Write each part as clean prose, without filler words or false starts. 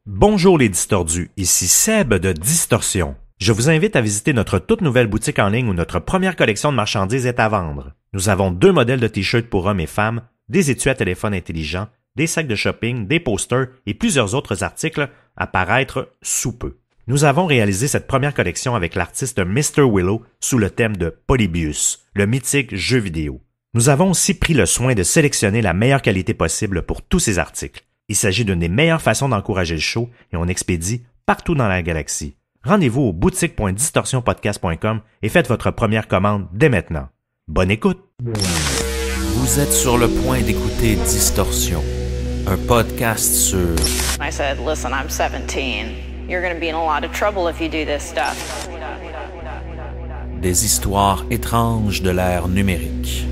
Bonjour les distordus, ici Seb de Distorsion. Je vous invite à visiter notre toute nouvelle boutique en ligne où notre première collection de marchandises est à vendre. Nous avons 2 modèles de t-shirts pour hommes et femmes, des étuis à téléphone intelligent, des sacs de shopping, des posters et plusieurs autres articles à paraître sous peu. Nous avons réalisé cette première collection avec l'artiste Mr. Willow sous le thème de Polybius, le mythique jeu vidéo. Nous avons aussi pris le soin de sélectionner la meilleure qualité possible pour tous ces articles. Il s'agit d'une des meilleures façons d'encourager le show et on expédie partout dans la galaxie. Rendez-vous au boutique.distorsionpodcast.com et faites votre première commande dès maintenant. Bonne écoute! Vous êtes sur le point d'écouter Distorsion, un podcast sur... I said, listen, I'm 17. You're going to be in a lot of trouble if you do this stuff. Des histoires étranges de l'ère numérique.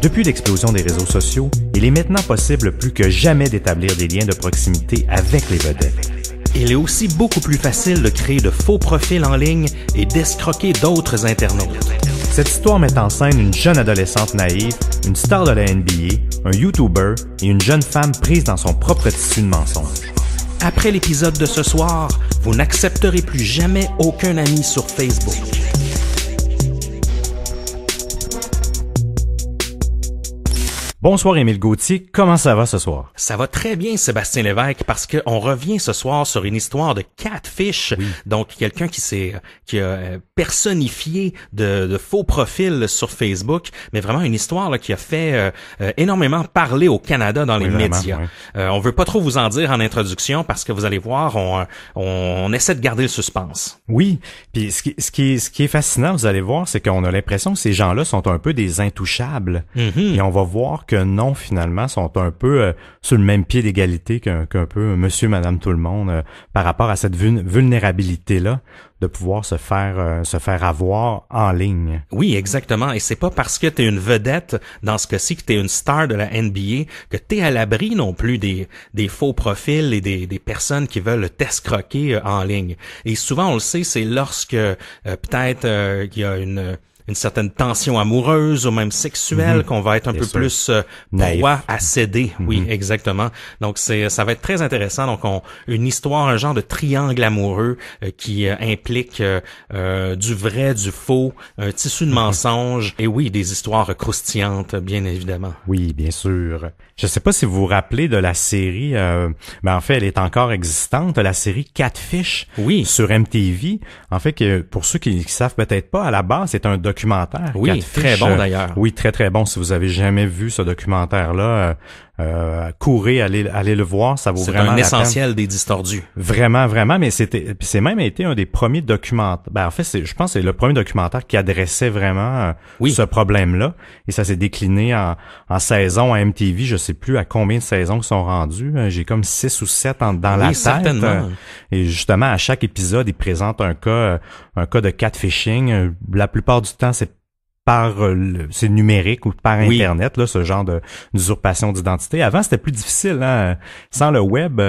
Depuis l'explosion des réseaux sociaux, il est maintenant possible plus que jamais d'établir des liens de proximité avec les vedettes. Il est aussi beaucoup plus facile de créer de faux profils en ligne et d'escroquer d'autres internautes. Cette histoire met en scène une jeune adolescente naïve, une star de la NBA, un YouTuber et une jeune femme prise dans son propre tissu de mensonges. Après l'épisode de ce soir, vous n'accepterez plus jamais aucun ami sur Facebook. Bonsoir Émile Gauthier, comment ça va ce soir? Ça va très bien Sébastien Lévesque parce que on revient ce soir sur une histoire de catfish, oui. Donc quelqu'un qui a personnifié de faux profils sur Facebook, mais vraiment une histoire là, qui a fait énormément parler au Canada dans les médias. Oui. On veut pas trop vous en dire en introduction parce que vous allez voir, on essaie de garder le suspense. Oui, puis ce qui est fascinant, vous allez voir, c'est qu'on a l'impression que ces gens-là sont un peu des intouchables. Mm-hmm. Et on va voir que non, finalement, sont un peu sur le même pied d'égalité qu'un peu monsieur, madame, tout le monde par rapport à cette vulnérabilité-là de pouvoir se faire avoir en ligne. Oui, exactement. Et c'est pas parce que t'es une vedette, dans ce cas-ci, que t'es une star de la NBA, que t'es à l'abri non plus des faux profils et des personnes qui veulent t'escroquer en ligne. Et souvent, on le sait, c'est lorsque peut-être il y a une certaine tension amoureuse ou même sexuelle qu'on va être un peu plus proie à céder. Oui, exactement. Donc ça va être très intéressant. Donc une histoire, un genre de triangle amoureux qui implique du vrai, du faux, un tissu de mensonges et oui, des histoires croustillantes, bien évidemment. Oui, bien sûr. Je sais pas si vous vous rappelez de la série, mais en fait, elle est encore existante, la série Catfish sur MTV. En fait, que pour ceux qui savent peut-être pas, à la base, c'est un documentaire. Oui, Catfish, très bon d'ailleurs. Oui, très très bon. Si vous avez jamais vu ce documentaire-là, courez, allez le voir, ça vaut vraiment la peine. C'est un essentiel des distordus. Vraiment, mais c'est même été un des premiers documentaires. Ben en fait, je pense que c'est le premier documentaire qui adressait vraiment ce problème-là. Et ça s'est décliné en saisons à MTV. Je sais plus à combien de saisons ils sont rendus. J'ai comme 6 ou 7 dans la tête. Certainement. Et justement, à chaque épisode, ils présentent un cas de catfishing. La plupart du temps, c'est numérique ou par Internet, là, ce genre d'usurpation d'identité. Avant, c'était plus difficile, hein. Sans le web,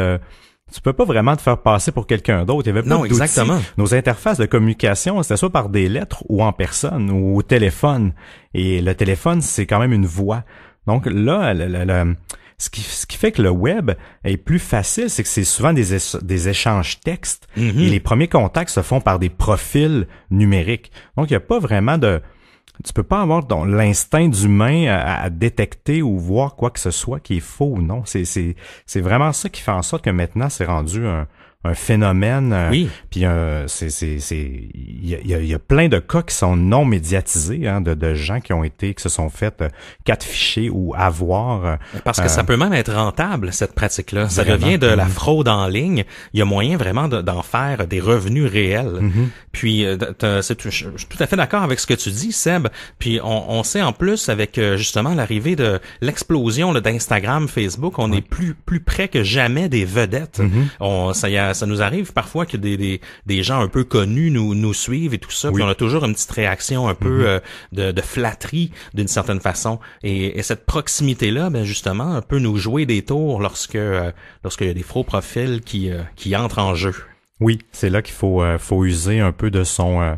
tu peux pas vraiment te faire passer pour quelqu'un d'autre. Il y avait pas d'outils. Exactement. Nos interfaces de communication, c'était soit par des lettres ou en personne ou au téléphone. Et le téléphone, c'est quand même une voix. Donc là, ce qui fait que le web est plus facile, c'est que c'est souvent des échanges textes. Mm-hmm. Et les premiers contacts se font par des profils numériques. Donc, il n'y a pas vraiment tu peux pas avoir l'instinct d'humain à détecter ou voir quoi que ce soit qui est faux ou non. C'est vraiment ça qui fait en sorte que maintenant, c'est rendu un phénomène. Oui. Puis il y a plein de cas qui sont non médiatisés, hein, de gens qui se sont fait catficher ou avoir. Parce que ça peut même être rentable cette pratique-là. Ça devient de la fraude en ligne. Il y a moyen vraiment d'en faire des revenus réels. Mm-hmm. Puis je suis tout à fait d'accord avec ce que tu dis, Seb. Puis on sait en plus avec justement l'arrivée de l'explosion d'Instagram, Facebook, on est plus près que jamais des vedettes. Mm-hmm. ça nous arrive parfois que des gens un peu connus nous suivent et tout ça, puis on a toujours une petite réaction un peu de flatterie d'une certaine façon. Et cette proximité-là, ben justement, peut nous jouer des tours lorsqu'il y a des faux profils qui entrent en jeu. Oui, c'est là qu'il faut user un peu de son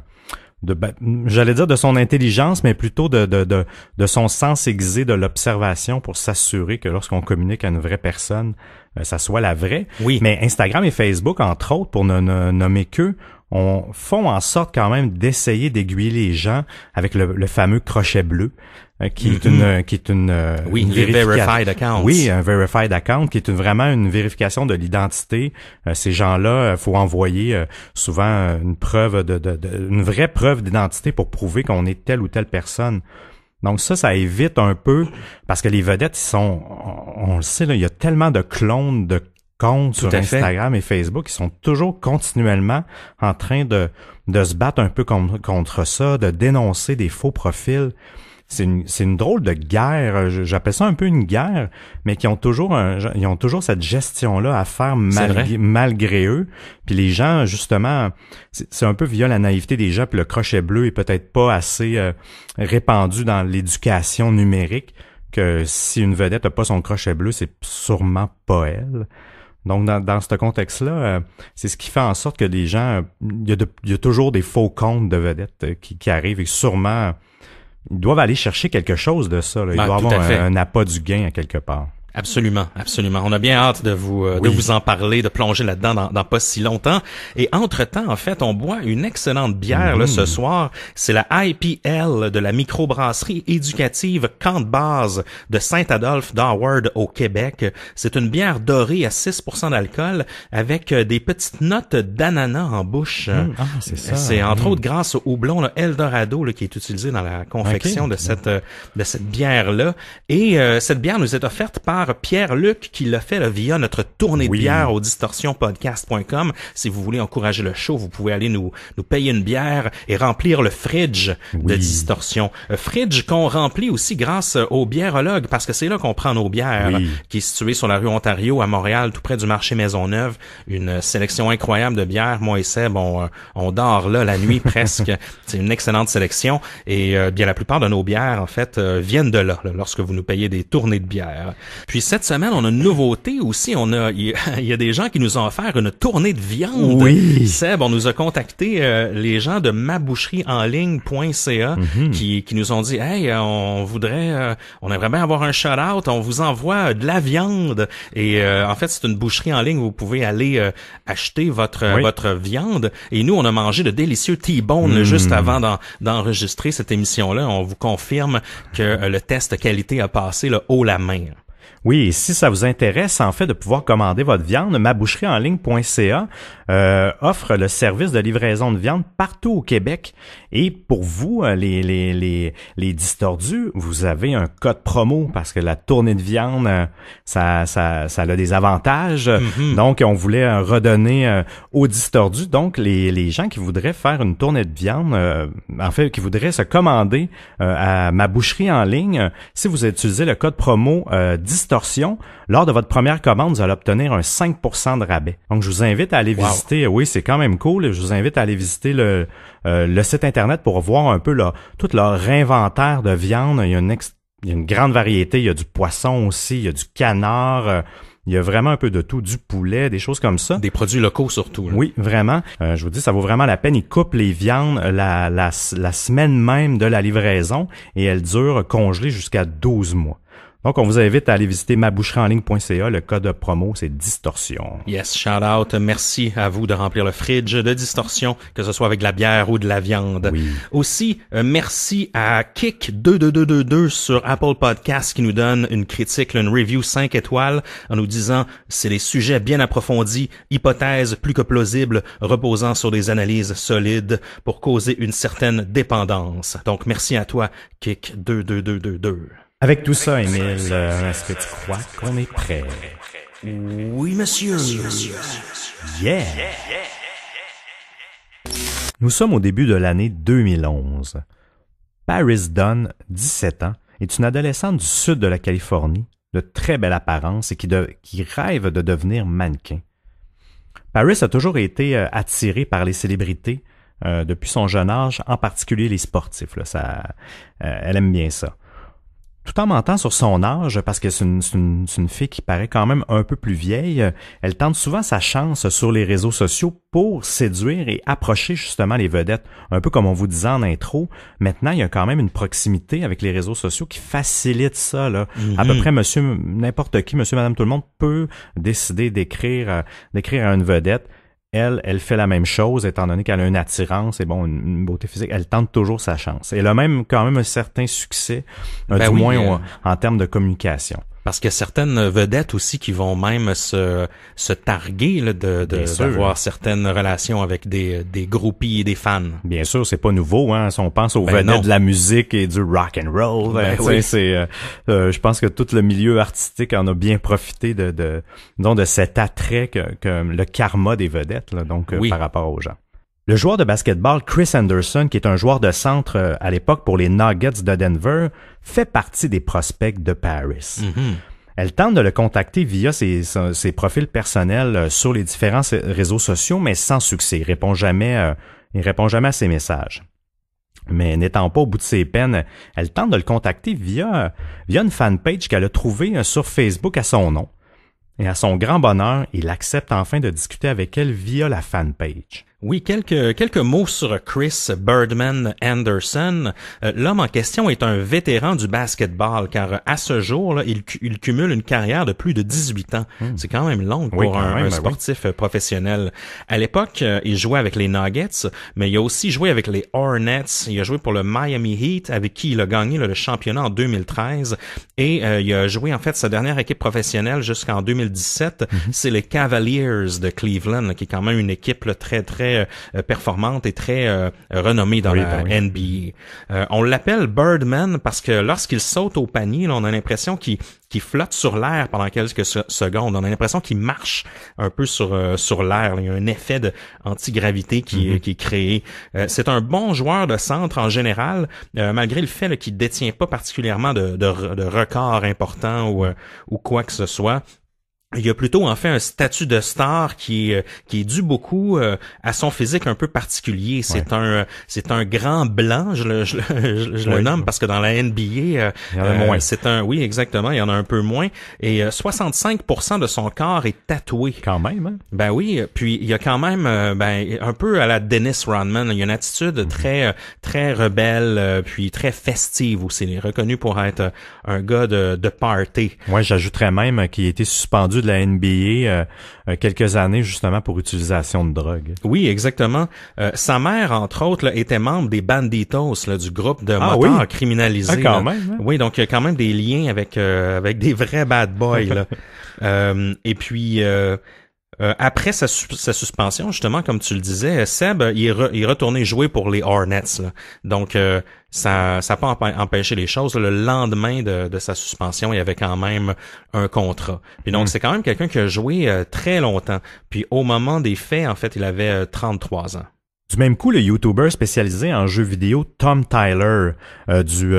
j'allais dire de son intelligence, mais plutôt de son sens aiguisé de l'observation pour s'assurer que lorsqu'on communique à une vraie personne, ça soit la vraie. Oui. Mais Instagram et Facebook, entre autres, pour ne nommer qu'eux, font en sorte quand même d'essayer d'aiguiller les gens avec le fameux crochet bleu. Qui est une verified account. Oui, un verified account qui est vraiment une vérification de l'identité. Ces gens-là, faut envoyer souvent une preuve une vraie preuve d'identité pour prouver qu'on est telle ou telle personne. Donc ça évite un peu parce que les vedettes, on le sait là, il y a tellement de clones de comptes sur Instagram et Facebook qui sont toujours continuellement en train de se battre un peu contre ça, de dénoncer des faux profils. C'est une drôle de guerre, j'appelle ça un peu une guerre, mais qui ont toujours cette gestion-là à faire malgré eux. Puis les gens, justement, c'est un peu via la naïveté des gens, puis le crochet bleu est peut-être pas assez répandu dans l'éducation numérique que si une vedette n'a pas son crochet bleu, c'est sûrement pas elle. Donc, dans ce contexte-là, c'est ce qui fait en sorte que les gens, il y a toujours des faux comptes de vedettes qui arrivent et sûrement ils doivent aller chercher quelque chose de ça. Là. Il doit avoir un appât du gain à quelque part. Absolument, absolument. On a bien hâte de vous en parler, de plonger là-dedans dans pas si longtemps. Et entre-temps, en fait, on boit une excellente bière là ce soir. C'est la IPL de la microbrasserie éducative Camp de Base de Saint-Adolphe d'Howard au Québec. C'est une bière dorée à 6% d'alcool avec des petites notes d'ananas en bouche. C'est ça. C'est entre autres grâce au houblon là, Eldorado là, qui est utilisé dans la confection de cette bière-là. Et cette bière nous est offerte par Pierre-Luc qui l'a fait là, via notre tournée de bière au distorsionpodcast.com. Si vous voulez encourager le show, vous pouvez aller nous payer une bière et remplir le fridge de Distorsion. Fridge qu'on remplit aussi grâce au biérologue parce que c'est là qu'on prend nos bières, qui est situé sur la rue Ontario à Montréal, tout près du marché Maisonneuve. Une sélection incroyable de bières. Moi et Seb, on dort là la nuit presque. C'est une excellente sélection et bien la plupart de nos bières en fait viennent de là lorsque vous nous payez des tournées de bière. Puis cette semaine, on a une nouveauté aussi. Il y a des gens qui nous ont offert une tournée de viande. Oui. Seb, on nous a contacté les gens de maboucherieenligne.ca qui nous ont dit hey, on aimerait bien avoir un shout-out, on vous envoie de la viande. Et en fait, c'est une boucherie en ligne où vous pouvez aller acheter votre viande. Et nous, on a mangé de délicieux T-bone juste avant d'enregistrer cette émission-là. On vous confirme que le test qualité a passé là, haut la main. Oui, et si ça vous intéresse, en fait, de pouvoir commander votre viande, maboucherieenligne.ca offre le service de livraison de viande partout au Québec. Et pour vous, les distordus, vous avez un code promo parce que la tournée de viande, ça a des avantages. Donc, on voulait redonner aux distordus. Donc, les gens qui voudraient faire une tournée de viande, en fait, qui voudraient se commander à ma boucherie en ligne, si vous utilisez le code promo Distorsion, lors de votre première commande, vous allez obtenir un 5% de rabais. Donc, je vous invite à aller visiter. Oui, c'est quand même cool. Je vous invite à aller visiter le site Internet pour voir un peu tout leur inventaire de viande. Il y a une grande variété. Il y a du poisson aussi, il y a du canard. Il y a vraiment un peu de tout, du poulet, des choses comme ça. Des produits locaux surtout. Là. Oui, vraiment. Je vous dis, ça vaut vraiment la peine. Ils coupent les viandes la semaine même de la livraison et elles durent congelées jusqu'à 12 mois. Donc, on vous invite à aller visiter maboucherieenligne.ca. Le code promo, c'est Distorsion. Yes, shout out. Merci à vous de remplir le fridge de Distorsion, que ce soit avec de la bière ou de la viande. Oui. Aussi, merci à Kik22222 sur Apple Podcast qui nous donne une critique, une review 5 étoiles en nous disant c'est des sujets bien approfondis, hypothèses plus que plausibles, reposant sur des analyses solides pour causer une certaine dépendance. Donc, merci à toi, Kik22222. Avec tout ça, Émile, est-ce que tu crois qu'on est prêt? Oui, monsieur. Yeah! Nous sommes au début de l'année 2011. Paris Dunn, 17 ans, est une adolescente du sud de la Californie, de très belle apparence et qui rêve de devenir mannequin. Paris a toujours été attirée par les célébrités depuis son jeune âge, en particulier les sportifs. Là, elle aime bien ça. Tout en mentant sur son âge, parce que c'est une fille qui paraît quand même un peu plus vieille, elle tente souvent sa chance sur les réseaux sociaux pour séduire et approcher justement les vedettes. Un peu comme on vous disait en intro, maintenant il y a quand même une proximité avec les réseaux sociaux qui facilite ça. Là. À peu près n'importe qui, monsieur, madame, tout le monde peut décider d'écrire à une vedette. Elle fait la même chose, étant donné qu'elle a une attirance et bon, une beauté physique. Elle tente toujours sa chance. Elle a même quand même un certain succès, moins en termes de communication. Parce qu'il y a certaines vedettes aussi qui vont même se targuer là, d'avoir certaines relations avec des groupies et des fans. Bien sûr, c'est pas nouveau, hein. Si on pense aux vedettes de la musique et du rock and roll, je pense que tout le milieu artistique en a bien profité de cet attrait que le karma des vedettes, là, donc par rapport aux gens. Le joueur de basketball Chris Anderson, qui est un joueur de centre à l'époque pour les Nuggets de Denver, fait partie des prospects de Paris. Elle tente de le contacter via ses profils personnels sur les différents réseaux sociaux, mais sans succès. Il répond jamais à ses messages. Mais n'étant pas au bout de ses peines, elle tente de le contacter via une fanpage qu'elle a trouvée sur Facebook à son nom. Et à son grand bonheur, il accepte enfin de discuter avec elle via la fanpage. Oui, quelques mots sur Chris Birdman Anderson. L'homme en question est un vétéran du basketball, car à ce jour, là, il cumule une carrière de plus de 18 ans. C'est quand même long pour un sportif professionnel. À l'époque, il jouait avec les Nuggets, mais il a aussi joué avec les Hornets. Il a joué pour le Miami Heat, avec qui il a gagné le championnat en 2013. Et il a joué en fait sa dernière équipe professionnelle jusqu'en 2017. C'est les Cavaliers de Cleveland, là, qui est quand même une équipe là, très performante et très renommée dans la NBA. On l'appelle Birdman parce que lorsqu'il saute au panier, là, on a l'impression qu'il flotte sur l'air pendant quelques secondes. On a l'impression qu'il marche un peu sur l'air. Il y a un effet de antigravité qui est créé. C'est un bon joueur de centre en général, malgré le fait qu'il détient pas particulièrement de records importants ou quoi que ce soit. Il y a plutôt en fait un statut de star qui est dû beaucoup à son physique un peu particulier. C'est un grand blanc, je le nomme parce que dans la NBA il y en a moins. Oui, exactement, il y en a un peu moins et 65% de son corps est tatoué. Quand même, hein? Ben oui, puis il y a quand même un peu à la Dennis Rodman, il y a une attitude très rebelle puis très festive aussi. Il est reconnu pour être un gars de party. Ouais, j'ajouterais même qu'il a été suspendu de la NBA quelques années justement pour utilisation de drogue. Oui, exactement. Sa mère, entre autres, là, était membre des Banditos, là, du groupe de motards criminalisés. Quand même, hein? Oui, donc il y a quand même des liens avec des vrais bad boys. Là. Et puis après sa suspension, justement, comme tu le disais, Seb, il est retourné jouer pour les Hornets. Là. Donc ça n'a pas empêché les choses. Le lendemain de sa suspension, il y avait quand même un contrat. Puis donc, c'est quand même quelqu'un qui a joué très longtemps. Puis au moment des faits, en fait, il avait 33 ans. Du même coup, le YouTuber spécialisé en jeux vidéo Tom Tyler,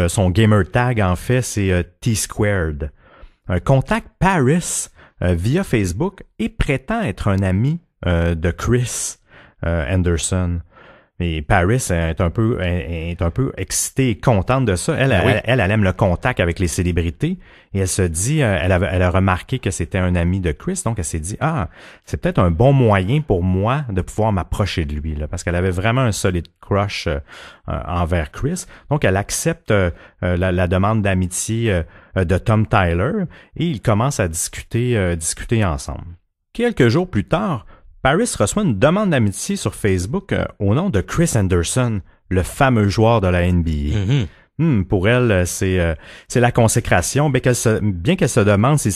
son gamer tag, en fait, c'est T-Squared, contacte Paris via Facebook et prétend être un ami de Chris Anderson. Et Paris est un peu excitée et contente de ça. Elle aime le contact avec les célébrités et elle se dit, elle a remarqué que c'était un ami de Chris, donc elle s'est dit, c'est peut-être un bon moyen pour moi de pouvoir m'approcher de lui, là, parce qu'elle avait vraiment un solide crush envers Chris. Donc elle accepte la demande d'amitié de Tom Tyler et ils commencent à discuter ensemble. Quelques jours plus tard, Paris reçoit une demande d'amitié sur Facebook au nom de Chris Anderson, le fameux joueur de la NBA. Pour elle, c'est la consécration, bien qu'elle se demande s'il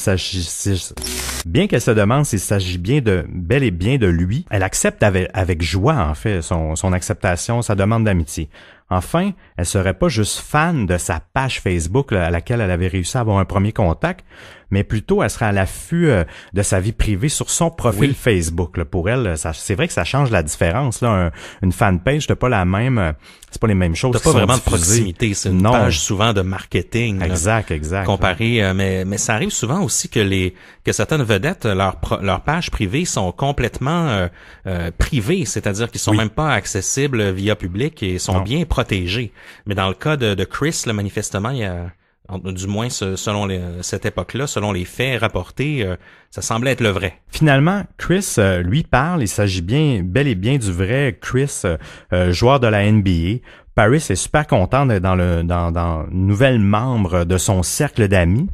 s'agit bel et bien de lui. Elle accepte avec joie, en fait, son acceptation, sa demande d'amitié. Enfin, elle serait pas juste fan de sa page Facebook là, à laquelle elle avait réussi à avoir un premier contact, mais plutôt elle serait à l'affût de sa vie privée sur son profil Facebook. Là. Pour elle, c'est vrai que ça change la différence. Là, une fanpage, c'est pas la même, c'est pas les mêmes choses. T'as pas vraiment de proximité, c'est une page souvent de marketing. Exact. Comparé, mais ça arrive souvent aussi que certaines vedettes, leurs pages privées sont complètement privées, c'est-à-dire qu'ils sont même pas accessibles via public et sont bien protégés. Mais dans le cas de Chris, là, manifestement, il y a du moins selon cette époque-là, selon les faits rapportés, ça semblait être le vrai. Finalement, Chris lui parle, il s'agit bel et bien du vrai Chris, joueur de la NBA. Paris est super content d'être dans une nouvelle membre de son cercle d'amis.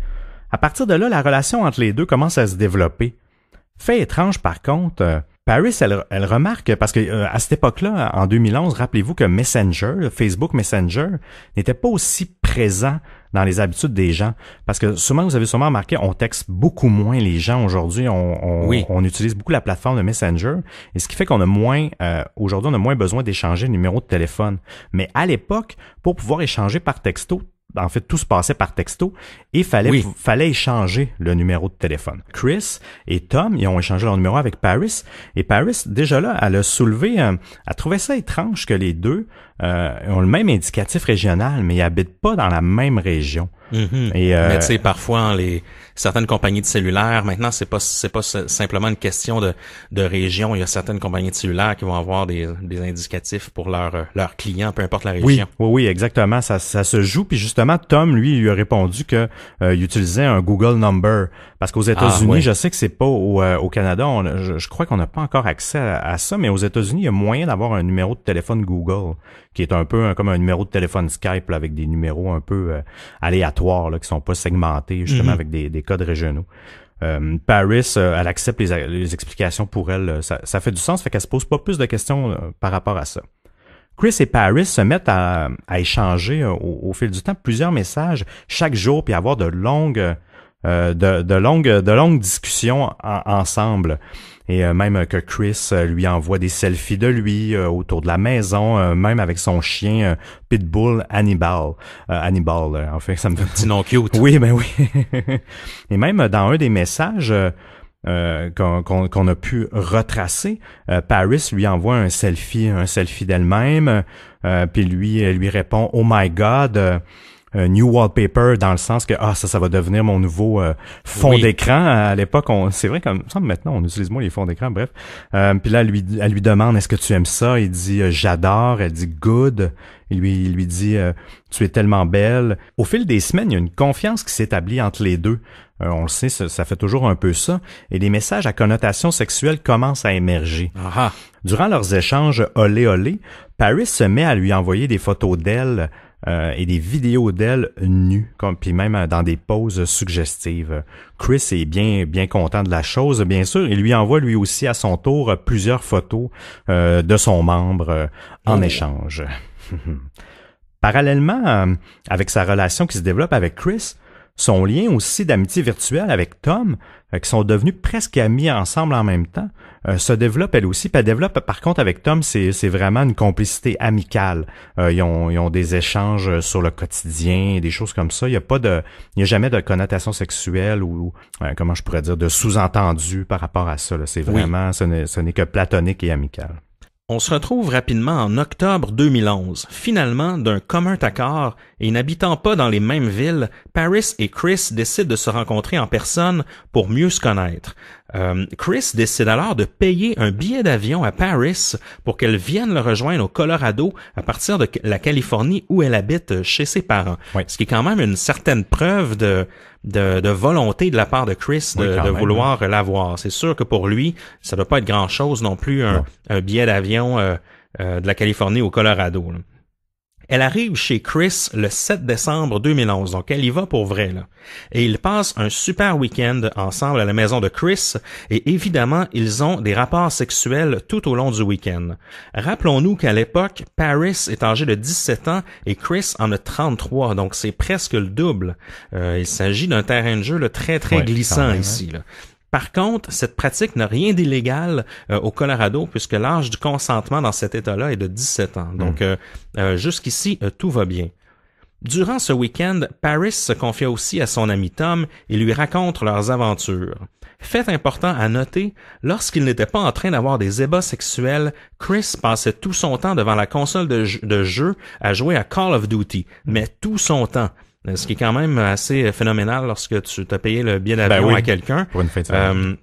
À partir de là, la relation entre les deux commence à se développer. Fait étrange par contre, Paris, elle remarque, parce que à cette époque-là, en 2011, rappelez-vous que Messenger, Facebook Messenger, n'était pas aussi présent dans les habitudes des gens. Parce que vous avez sûrement remarqué, on texte beaucoup moins les gens aujourd'hui. On utilise beaucoup la plateforme de Messenger. Et ce qui fait qu'on a moins, aujourd'hui, on a moins besoin d'échanger le numéro de téléphone. Mais à l'époque, pour pouvoir échanger par texto, en fait, tout se passait par texto et fallait échanger le numéro de téléphone. Chris et Tom, ils ont échangé leur numéro avec Paris et Paris, déjà là, elle a soulevé, elle trouvait ça étrange que les deux ont le même indicatif régional, mais ils habitent pas dans la même région. Mm-hmm. Mais tu sais, parfois, certaines compagnies de cellulaires, maintenant, c'est pas simplement une question de région. Il y a certaines compagnies de cellulaires qui vont avoir des indicatifs pour leurs clients, peu importe la région. Oui, exactement. Ça se joue. Puis justement, Tom, lui a répondu que il utilisait un Google Number. Parce qu'aux États-Unis, je sais que c'est pas au Canada, je crois qu'on n'a pas encore accès à ça, mais aux États-Unis, il y a moyen d'avoir un numéro de téléphone Google, qui est un peu comme un numéro de téléphone Skype, là, avec des numéros un peu aléatoires, là, qui sont pas segmentés, justement, avec des codes régionaux. Paris, elle accepte les explications pour elle. Ça fait du sens, fait qu'elle se pose pas plus de questions par rapport à ça. Chris et Paris se mettent à échanger au fil du temps plusieurs messages chaque jour, puis avoir de longues discussions ensemble. Et même que Chris lui envoie des selfies de lui autour de la maison, même avec son chien Pitbull Hannibal. En fait, ça me fait... Petit nom cute. Oui, ben oui. Et même dans un des messages qu'on a pu retracer, Paris lui envoie un selfie d'elle-même, puis lui répond « Oh my God ». New wallpaper dans le sens que ça va devenir mon nouveau fond d'écran. À l'époque, c'est vrai comme ça maintenant on utilise moins les fonds d'écran, bref. Puis là elle lui demande est-ce que tu aimes ça? Il dit j'adore, elle dit good. Il lui dit tu es tellement belle. Au fil des semaines, il y a une confiance qui s'établit entre les deux. On le sait, ça fait toujours un peu ça. Et des messages à connotation sexuelle commencent à émerger. Aha. Durant leurs échanges olé olé, Paris se met à lui envoyer des photos d'elle et des vidéos d'elle nues, puis même dans des poses suggestives. Chris est bien content de la chose, bien sûr. Il lui envoie lui aussi à son tour plusieurs photos de son membre en échange. Parallèlement, avec sa relation qui se développe avec Chris, son lien aussi d'amitié virtuelle avec Tom, qui sont devenus presque amis ensemble en même temps, se développe elle aussi. Puis elle développe, par contre, avec Tom, c'est vraiment une complicité amicale. Ils ont des échanges sur le quotidien, des choses comme ça. Il y a jamais de connotation sexuelle ou comment je pourrais dire, de sous-entendu par rapport à ça. Là. C'est vraiment, ce n'est que platonique et amical. On se retrouve rapidement en octobre 2011. Finalement, d'un commun accord, et n'habitant pas dans les mêmes villes, Paris et Chris décident de se rencontrer en personne pour mieux se connaître. Chris décide alors de payer un billet d'avion à Paris pour qu'elle vienne le rejoindre au Colorado à partir de la Californie où elle habite chez ses parents. Oui. Ce qui est quand même une certaine preuve de volonté de la part de Chris de vouloir l'avoir. C'est sûr que pour lui, ça doit pas être grand-chose non plus, un billet d'avion de la Californie au Colorado. Là. Elle arrive chez Chris le 7 décembre 2011, donc elle y va pour vrai, là. Et ils passent un super week-end ensemble à la maison de Chris, et évidemment, ils ont des rapports sexuels tout au long du week-end. Rappelons-nous qu'à l'époque, Paris est âgé de 17 ans et Chris en a 33, donc c'est presque le double. Il s'agit d'un terrain de jeu là, très glissant ici, là. Par contre, cette pratique n'a rien d'illégal au Colorado puisque l'âge du consentement dans cet État-là est de 17 ans. Donc, jusqu'ici, tout va bien. Durant ce week-end, Paris se confia aussi à son ami Tom et lui raconte leurs aventures. Fait important à noter, lorsqu'il n'était pas en train d'avoir des ébats sexuels, Chris passait tout son temps devant la console de jeu à jouer à Call of Duty, mais tout son temps. Ce qui est quand même assez phénoménal lorsque tu t'as payé le billet d'avion à quelqu'un. Pour une fin de semaine.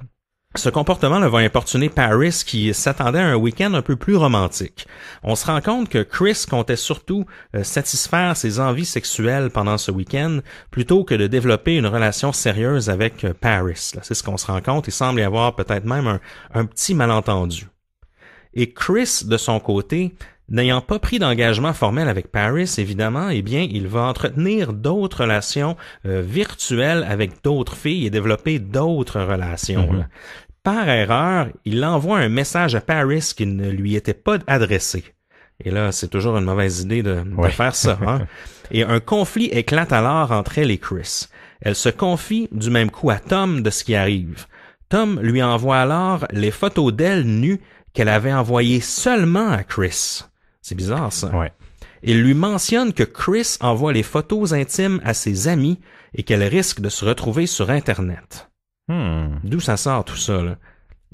Ce comportement va importuner Paris qui s'attendait à un week-end un peu plus romantique. On se rend compte que Chris comptait surtout satisfaire ses envies sexuelles pendant ce week-end plutôt que de développer une relation sérieuse avec Paris. Là, c'est ce qu'on se rend compte. Il semble y avoir peut-être même un petit malentendu. Et Chris, de son côté, n'ayant pas pris d'engagement formel avec Paris, évidemment, eh bien, il va entretenir d'autres relations virtuelles avec d'autres filles et développer d'autres relations. Là. Par erreur, il envoie un message à Paris qui ne lui était pas adressé. Et là, c'est toujours une mauvaise idée de faire ça. Hein? Et un conflit éclate alors entre elle et Chris. Elle se confie du même coup à Tom de ce qui arrive. Tom lui envoie alors les photos d'elle nue qu'elle avait envoyées seulement à Chris. C'est bizarre, ça. Ouais. Il lui mentionne que Chris envoie les photos intimes à ses amis et qu'elle risque de se retrouver sur Internet. D'où ça sort tout ça, là?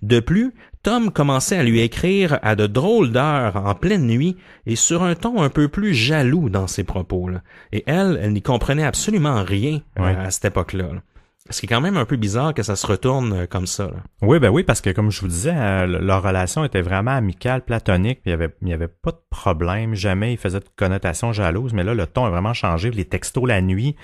De plus, Tom commençait à lui écrire à de drôles d'heures en pleine nuit et sur un ton un peu plus jaloux dans ses propos, là. Et elle n'y comprenait absolument rien à cette époque-là. Là. Ce qui est quand même un peu bizarre que ça se retourne comme ça. Là. Oui, parce que comme je vous disais, leur relation était vraiment amicale, platonique, puis il y avait pas de problème, jamais il faisait de connotation jalouse, mais là, le ton a vraiment changé, les textos la nuit,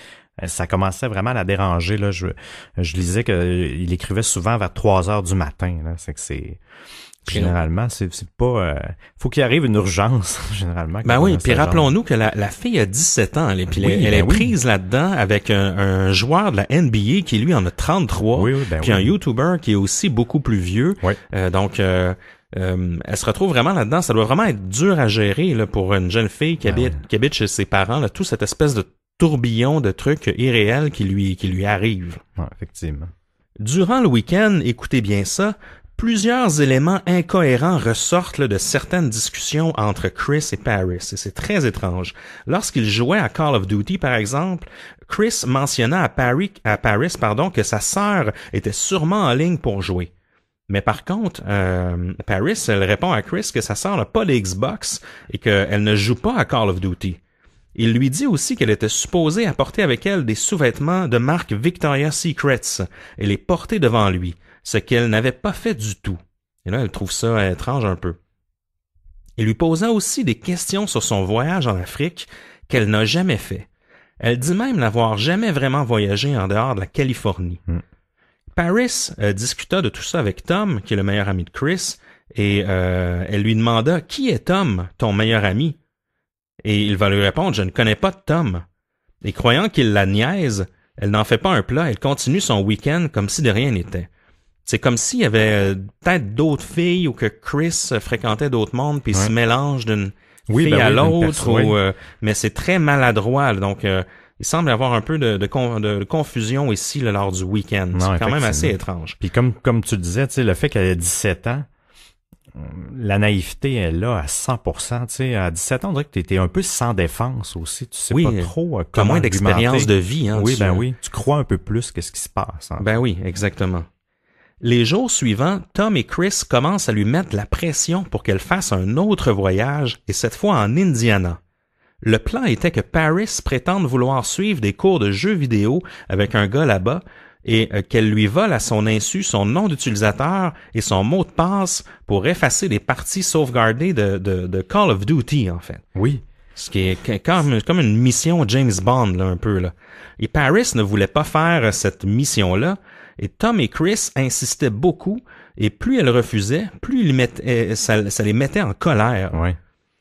ça commençait vraiment à la déranger, là. Je lisais qu'il écrivait souvent vers 3 heures du matin, là. C'est que c'est... Généralement, c'est pas... faut qu'il arrive une urgence, généralement. Ben oui, puis rappelons-nous que la fille a 17 ans, et puis elle est prise là-dedans avec un joueur de la NBA qui, lui, en a 33, puis un YouTuber qui est aussi beaucoup plus vieux. Oui. Donc, elle se retrouve vraiment là-dedans. Ça doit vraiment être dur à gérer là, pour une jeune fille qui habite chez ses parents, là, tout cette espèce de tourbillon de trucs irréels qui lui arrivent. Ouais, effectivement. Durant le week-end, écoutez bien ça, plusieurs éléments incohérents ressortent là, de certaines discussions entre Chris et Paris, et c'est très étrange. Lorsqu'il jouait à Call of Duty, par exemple, Chris mentionna à Paris, que sa sœur était sûrement en ligne pour jouer. Mais par contre, Paris, elle répond à Chris que sa sœur n'a pas de Xbox et qu'elle ne joue pas à Call of Duty. Il lui dit aussi qu'elle était supposée apporter avec elle des sous-vêtements de marque Victoria's Secrets et les porter devant lui, ce qu'elle n'avait pas fait du tout. Et là, elle trouve ça étrange un peu. Il lui posa aussi des questions sur son voyage en Afrique qu'elle n'a jamais fait. Elle dit même n'avoir jamais vraiment voyagé en dehors de la Californie. Paris discuta de tout ça avec Tom, qui est le meilleur ami de Chris, et elle lui demanda « Qui est Tom, ton meilleur ami? » Et il va lui répondre « Je ne connais pas Tom. » Et croyant qu'il la niaise, elle n'en fait pas un plat, elle continue son week-end comme si de rien n'était. C'est comme s'il y avait peut-être d'autres filles ou que Chris fréquentait d'autres mondes puis se mélange d'une fille à l'autre, mais c'est très maladroit. Là, donc, il semble y avoir un peu de confusion ici là, lors du week-end. C'est quand même assez étrange. Puis comme tu disais, tu sais, le fait qu'elle ait 17 ans, la naïveté est là à 100%. Tu sais, à 17 ans, on dirait que tu étais un peu sans défense aussi. Tu sais pas trop comment t'as moins d'expérience de vie. Hein, Tu crois un peu plus que ce qui se passe. Ben oui, exactement. Les jours suivants, Tom et Chris commencent à lui mettre de la pression pour qu'elle fasse un autre voyage, et cette fois en Indiana. Le plan était que Paris prétende vouloir suivre des cours de jeux vidéo avec un gars là-bas, et qu'elle lui vole à son insu son nom d'utilisateur et son mot de passe pour effacer les parties sauvegardées de Call of Duty, en fait. Oui. Ce qui est comme une mission James Bond, là, un peu, là. Et Paris ne voulait pas faire cette mission-là, et Tom et Chris insistaient beaucoup, et plus elle refusait, plus ça les mettait en colère. Oui.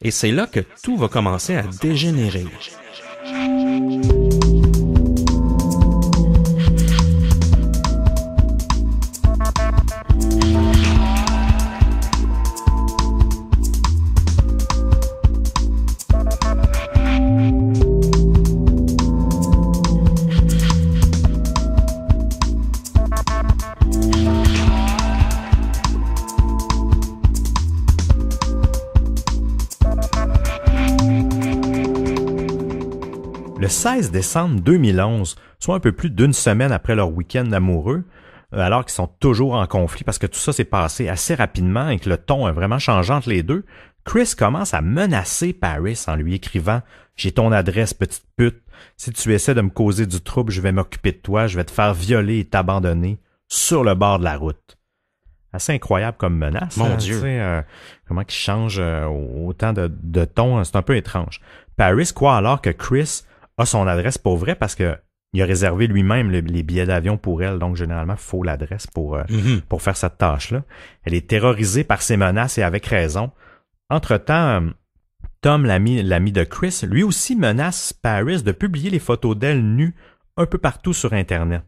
Et c'est là que tout va commencer à dégénérer. Le 16 décembre 2011, soit un peu plus d'une semaine après leur week-end amoureux, alors qu'ils sont toujours en conflit parce que tout ça s'est passé assez rapidement et que le ton a vraiment changé entre les deux, Chris commence à menacer Paris en lui écrivant « J'ai ton adresse, petite pute. Si tu essaies de me causer du trouble, je vais m'occuper de toi, je vais te faire violer et t'abandonner sur le bord de la route. » Assez incroyable comme menace. Mon Dieu. Comment il change autant de ton, c'est un peu étrange. Paris croit alors que Chris a son adresse pour vrai parce que il a réservé lui-même les billets d'avion pour elle, donc généralement, il faut l'adresse pour faire cette tâche-là. Elle est terrorisée par ces menaces et avec raison. Entre-temps, Tom, l'ami de Chris, lui aussi menace Paris de publier les photos d'elle nue un peu partout sur Internet.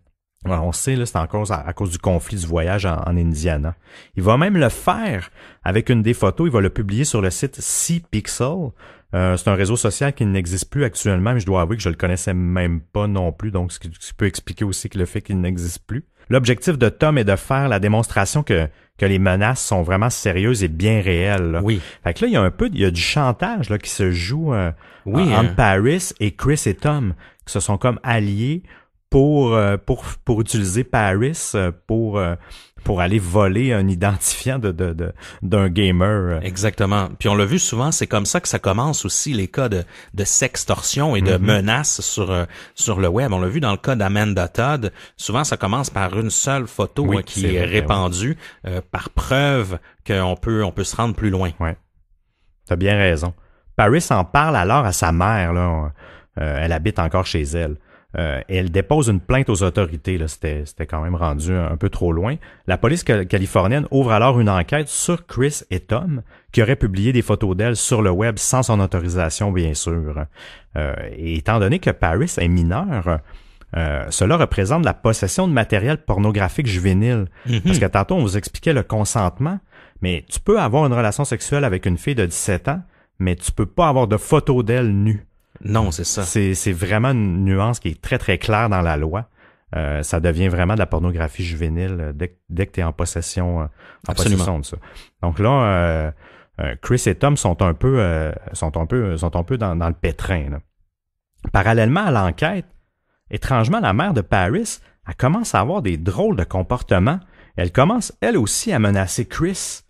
Alors, on sait, là, c'est encore à cause du conflit du voyage en Indiana. Il va même le faire avec une des photos, il va le publier sur le site CPixel. C'est un réseau social qui n'existe plus actuellement, mais je dois avouer que je le connaissais même pas non plus, donc ce qui peut expliquer aussi que le fait qu'il n'existe plus. L'objectif de Tom est de faire la démonstration que les menaces sont vraiment sérieuses et bien réelles. Là. Oui. Fait que là, il y a du chantage là qui se joue entre Paris et Chris et Tom, qui se sont comme alliés pour utiliser Paris pour aller voler un identifiant d'un gamer. Exactement. Puis on l'a vu souvent, c'est comme ça que ça commence aussi les cas de sextorsion et de menaces sur le web. On l'a vu dans le cas d'Amanda Todd. Souvent, ça commence par une seule photo qui est répandue par preuve qu'on peut se rendre plus loin. Ouais. T'as bien raison. Paris en parle alors à sa mère. Là. Elle habite encore chez elle. Et elle dépose une plainte aux autorités. Là. C'était quand même rendu un peu trop loin. La police californienne ouvre alors une enquête sur Chris et Tom, qui auraient publié des photos d'elle sur le web sans son autorisation, bien sûr. Et étant donné que Paris est mineure, cela représente la possession de matériel pornographique juvénile. Parce que tantôt, on vous expliquait le consentement, mais tu peux avoir une relation sexuelle avec une fille de 17 ans, mais tu peux pas avoir de photos d'elle nue. Non, c'est ça. C'est vraiment une nuance qui est très, très claire dans la loi. Ça devient vraiment de la pornographie juvénile dès que tu es en possession de ça. Donc là, Chris et Tom sont un peu dans le pétrin. Là. Parallèlement à l'enquête, étrangement, la mère de Paris, elle commence à avoir des drôles de comportements. Elle commence, elle aussi, à menacer Chris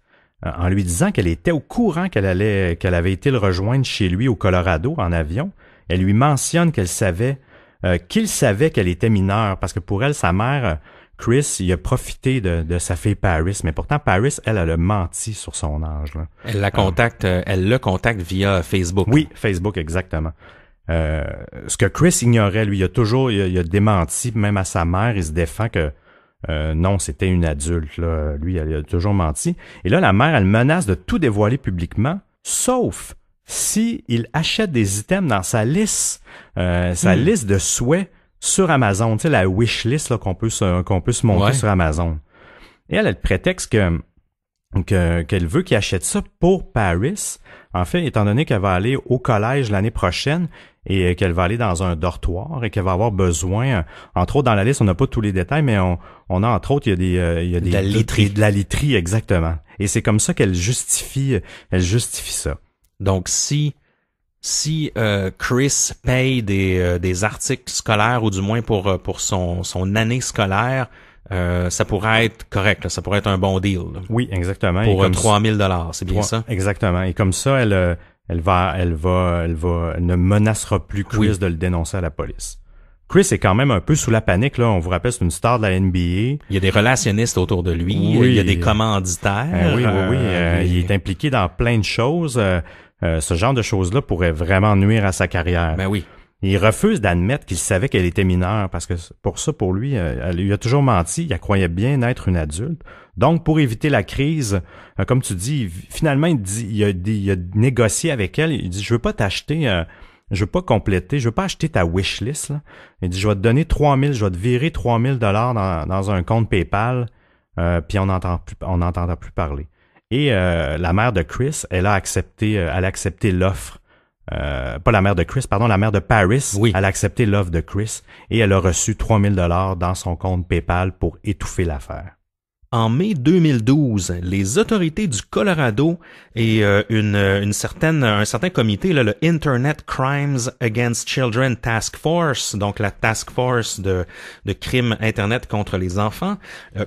en lui disant qu'elle était au courant qu'elle avait été le rejoindre chez lui au Colorado en avion. Elle lui mentionne qu'il savait qu'elle était mineure parce que pour elle, sa mère, Chris, il a profité de sa fille Paris, mais pourtant Paris, elle a menti sur son âge. Là. Elle le contacte via Facebook. Oui, Facebook, exactement. Ce que Chris ignorait, lui, il a démenti même à sa mère, il se défend que non, c'était une adulte. Là. Lui, elle a toujours menti. Et là, la mère, elle menace de tout dévoiler publiquement, sauf si il achète des items dans sa liste, liste de souhaits sur Amazon. Tu sais, la wish list là, qu'on peut se monter sur Amazon. Et elle prétexte qu'elle veut qu'il achète ça pour Paris. En fait, étant donné qu'elle va aller au collège l'année prochaine et qu'elle va aller dans un dortoir et qu'elle va avoir besoin, entre autres dans la liste, on n'a pas tous les détails, mais on a entre autres, il y a de la literie, exactement. Et c'est comme ça qu'elle justifie ça. Donc si Chris paye des articles scolaires ou du moins pour son année scolaire, ça pourrait être correct, là, ça pourrait être un bon deal. Là. Oui, exactement. Pour 3000 $, c'est bien ça? Exactement. Et comme ça, elle ne menacera plus Chris de le dénoncer à la police. Chris est quand même un peu sous la panique, là. On vous rappelle, c'est une star de la NBA. Il y a des relationnistes autour de lui. Oui. Il y a des commanditaires. Oui. Il est impliqué dans plein de choses. Ce genre de choses-là pourrait vraiment nuire à sa carrière. Ben oui. Il refuse d'admettre qu'il savait qu'elle était mineure parce que pour lui, elle lui a toujours menti. Il croyait bien être une adulte. Donc, pour éviter la crise, comme tu dis, finalement, il a négocié avec elle. Il dit, je veux pas t'acheter, je veux pas compléter, je veux pas acheter ta wishlist. Là. Il dit, je vais te donner 3000, je vais te virer 3000 $ dans un compte PayPal, puis on n'entendra plus parler. Et la mère de Chris, elle a accepté l'offre. Pas la mère de Chris, pardon, la mère de Paris. Oui. Elle a accepté l'offre de Chris et elle a reçu 3000 $ dans son compte PayPal pour étouffer l'affaire. En mai 2012, les autorités du Colorado et un certain comité, là, le Internet Crimes Against Children Task Force, donc la task force de crimes Internet contre les enfants,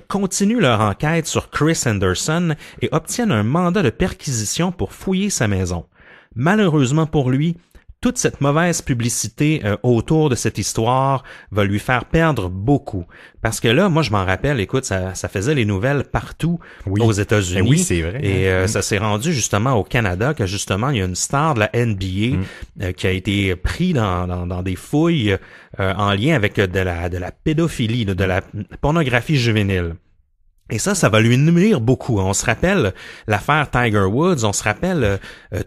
continuent leur enquête sur Chris Anderson et obtiennent un mandat de perquisition pour fouiller sa maison. Malheureusement pour lui, toute cette mauvaise publicité autour de cette histoire va lui faire perdre beaucoup. Parce que là, moi, je m'en rappelle, écoute, ça faisait les nouvelles partout aux États-Unis. Oui, c'est vrai. Et ça s'est rendu justement au Canada que justement, il y a une star de la NBA qui a été pris dans des fouilles en lien avec de la pédophilie, de la pornographie juvénile. Et ça va lui nuire beaucoup. On se rappelle l'affaire Tiger Woods, on se rappelle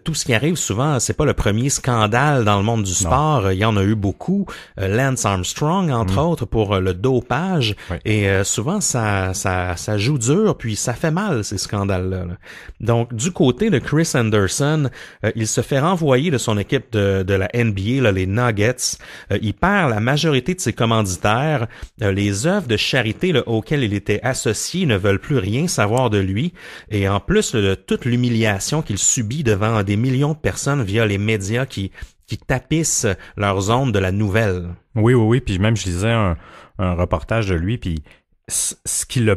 tout ce qui arrive souvent, c'est pas le premier scandale dans le monde du sport, il y en a eu beaucoup. Lance Armstrong, entre autres, pour le dopage. Oui. Et souvent, ça joue dur, puis ça fait mal, ces scandales-là. Donc, du côté de Chris Anderson, il se fait renvoyer de son équipe de la NBA, là, les Nuggets. Il perd la majorité de ses commanditaires. Les œuvres de charité là, auxquelles il était associé ne veulent plus rien savoir de lui, et en plus de toute l'humiliation qu'il subit devant des millions de personnes via les médias qui tapissent leurs ondes de la nouvelle. Oui, puis même je lisais un reportage de lui, puis ce qui lui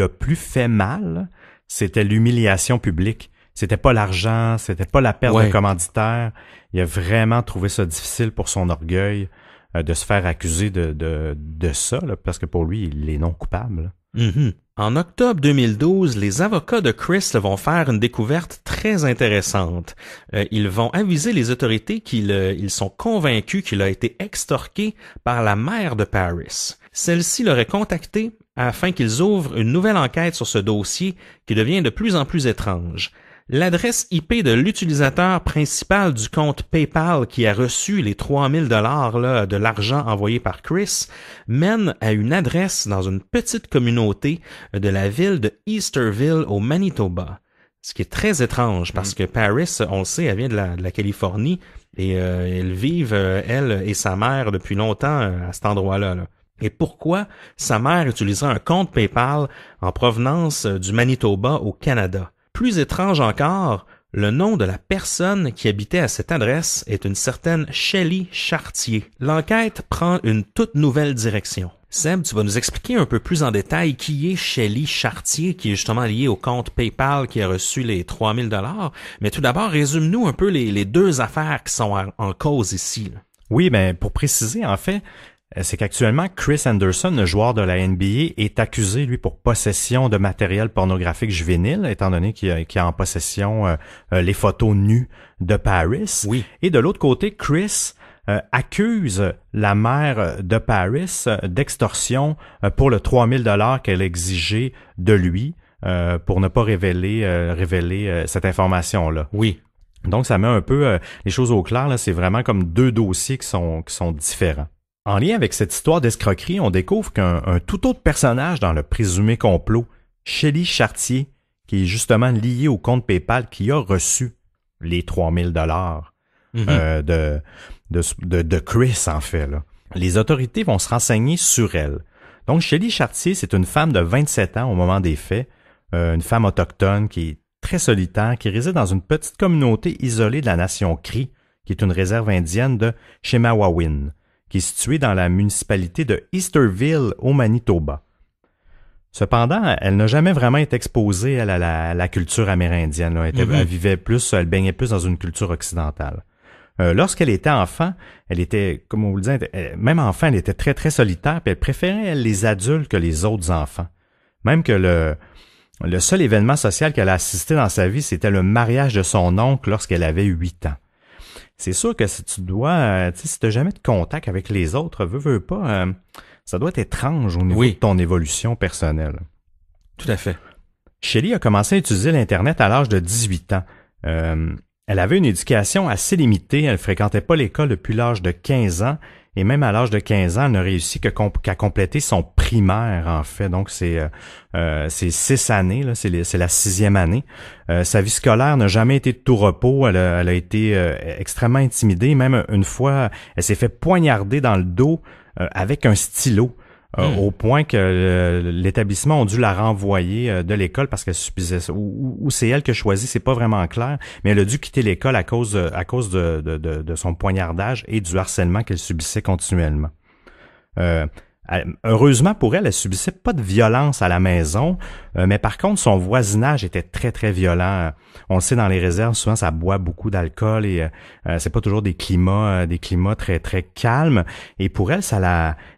a plus fait mal, c'était l'humiliation publique. C'était pas l'argent, c'était pas la perte de commanditaire. Il a vraiment trouvé ça difficile pour son orgueil de se faire accuser de ça, là, parce que pour lui, il est non coupable. Mm-hmm. En octobre 2012, les avocats de Chris vont faire une découverte très intéressante. Ils vont aviser les autorités qu'ils sont convaincus qu'il a été extorqué par la mère de Paris. Celle-ci l'aurait contacté afin qu'ils ouvrent une nouvelle enquête sur ce dossier qui devient de plus en plus étrange. L'adresse IP de l'utilisateur principal du compte PayPal qui a reçu les 3000 $ là, de l'argent envoyé par Chris mène à une adresse dans une petite communauté de la ville de Easterville au Manitoba. Ce qui est très étrange parce que Paris, on le sait, elle vient de la Californie et elles vivent, elle et sa mère, depuis longtemps à cet endroit-là. Là. Et pourquoi sa mère utiliserait un compte PayPal en provenance du Manitoba au Canada? Plus étrange encore, le nom de la personne qui habitait à cette adresse est une certaine Shelly Chartier. L'enquête prend une toute nouvelle direction. Seb, tu vas nous expliquer un peu plus en détail qui est Shelly Chartier, qui est justement lié au compte PayPal qui a reçu les 3000 $. Mais tout d'abord, résume-nous un peu les deux affaires qui sont en cause ici. Là. Oui, ben pour préciser, en fait, c'est qu'actuellement, Chris Anderson, le joueur de la NBA, est accusé, lui, pour possession de matériel pornographique juvénile, étant donné qu'il a en possession les photos nues de Paris. Oui. Et de l'autre côté, Chris accuse la mère de Paris d'extorsion pour le 3000 $ qu'elle exigeait de lui pour ne pas révéler cette information-là. Oui. Donc, ça met un peu les choses au clair. Là, c'est vraiment comme deux dossiers qui sont différents. En lien avec cette histoire d'escroquerie, on découvre qu'un tout autre personnage dans le présumé complot, Shelly Chartier, qui est justement lié au compte PayPal qui a reçu les 3000 $ de Chris, en fait. Là. Les autorités vont se renseigner sur elle. Donc, Shelly Chartier, c'est une femme de 27 ans au moment des faits, une femme autochtone qui est très solitaire, qui réside dans une petite communauté isolée de la nation Cri, qui est une réserve indienne de Chemawawin, qui est située dans la municipalité de Easterville au Manitoba. Cependant, elle n'a jamais vraiment été exposée à la culture amérindienne. Là. Elle vivait plus, elle baignait plus dans une culture occidentale. Lorsqu'elle était enfant, elle était, comme on vous le dit, même enfant, elle était très, très solitaire, puis elle préférait les adultes que les autres enfants. Même que le seul événement social qu'elle a assisté dans sa vie, c'était le mariage de son oncle lorsqu'elle avait 8 ans. C'est sûr que si tu dois, si tu n'as jamais de contact avec les autres, veux pas, ça doit être étrange au niveau de ton évolution personnelle. Tout à fait. Shelly a commencé à utiliser l'Internet à l'âge de 18 ans. Elle avait une éducation assez limitée, elle fréquentait pas l'école depuis l'âge de 15 ans, et même à l'âge de 15 ans, elle n'a réussi qu'à compléter son primaire, en fait. Donc, c'est 6 années, là, c'est la 6e année. Sa vie scolaire n'a jamais été de tout repos. Elle a été extrêmement intimidée. Même une fois, elle s'est fait poignarder dans le dos avec un stylo. au point que l'établissement a dû la renvoyer de l'école parce qu'elle subissait ça. Ou c'est elle qui a choisi, c'est pas vraiment clair, mais elle a dû quitter l'école à cause de son poignardage et du harcèlement qu'elle subissait continuellement. Heureusement pour elle, elle subissait pas de violence à la maison, mais par contre, son voisinage était très, très violent. On le sait, dans les réserves, souvent, ça boit beaucoup d'alcool et c'est pas toujours des climats très, très calmes. Et pour elle,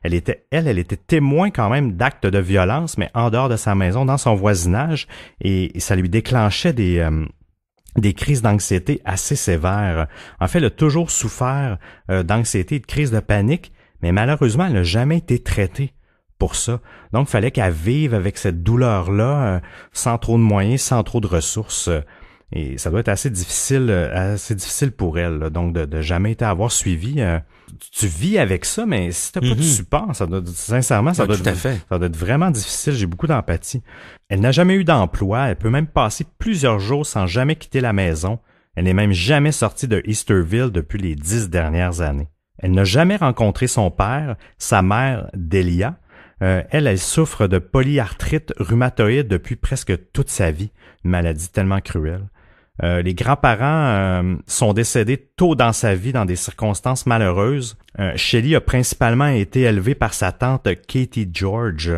elle était témoin quand même d'actes de violence, mais en dehors de sa maison, dans son voisinage, et ça lui déclenchait des crises d'anxiété assez sévères. En fait, elle a toujours souffert d'anxiété et de crises de panique, mais malheureusement, elle n'a jamais été traitée pour ça. Donc, il fallait qu'elle vive avec cette douleur-là, sans trop de moyens, sans trop de ressources. Et ça doit être assez difficile pour elle, là. Donc, de jamais avoir suivi. Tu vis avec ça, mais si t'as pas de support, sincèrement, ça doit être vraiment difficile. J'ai beaucoup d'empathie. Elle n'a jamais eu d'emploi. Elle peut même passer plusieurs jours sans jamais quitter la maison. Elle n'est même jamais sortie de Easterville depuis les 10 dernières années. Elle n'a jamais rencontré son père, sa mère, Delia. Elle souffre de polyarthrite rhumatoïde depuis presque toute sa vie, une maladie tellement cruelle. Les grands-parents sont décédés tôt dans sa vie dans des circonstances malheureuses. Shelley a principalement été élevée par sa tante Katie George,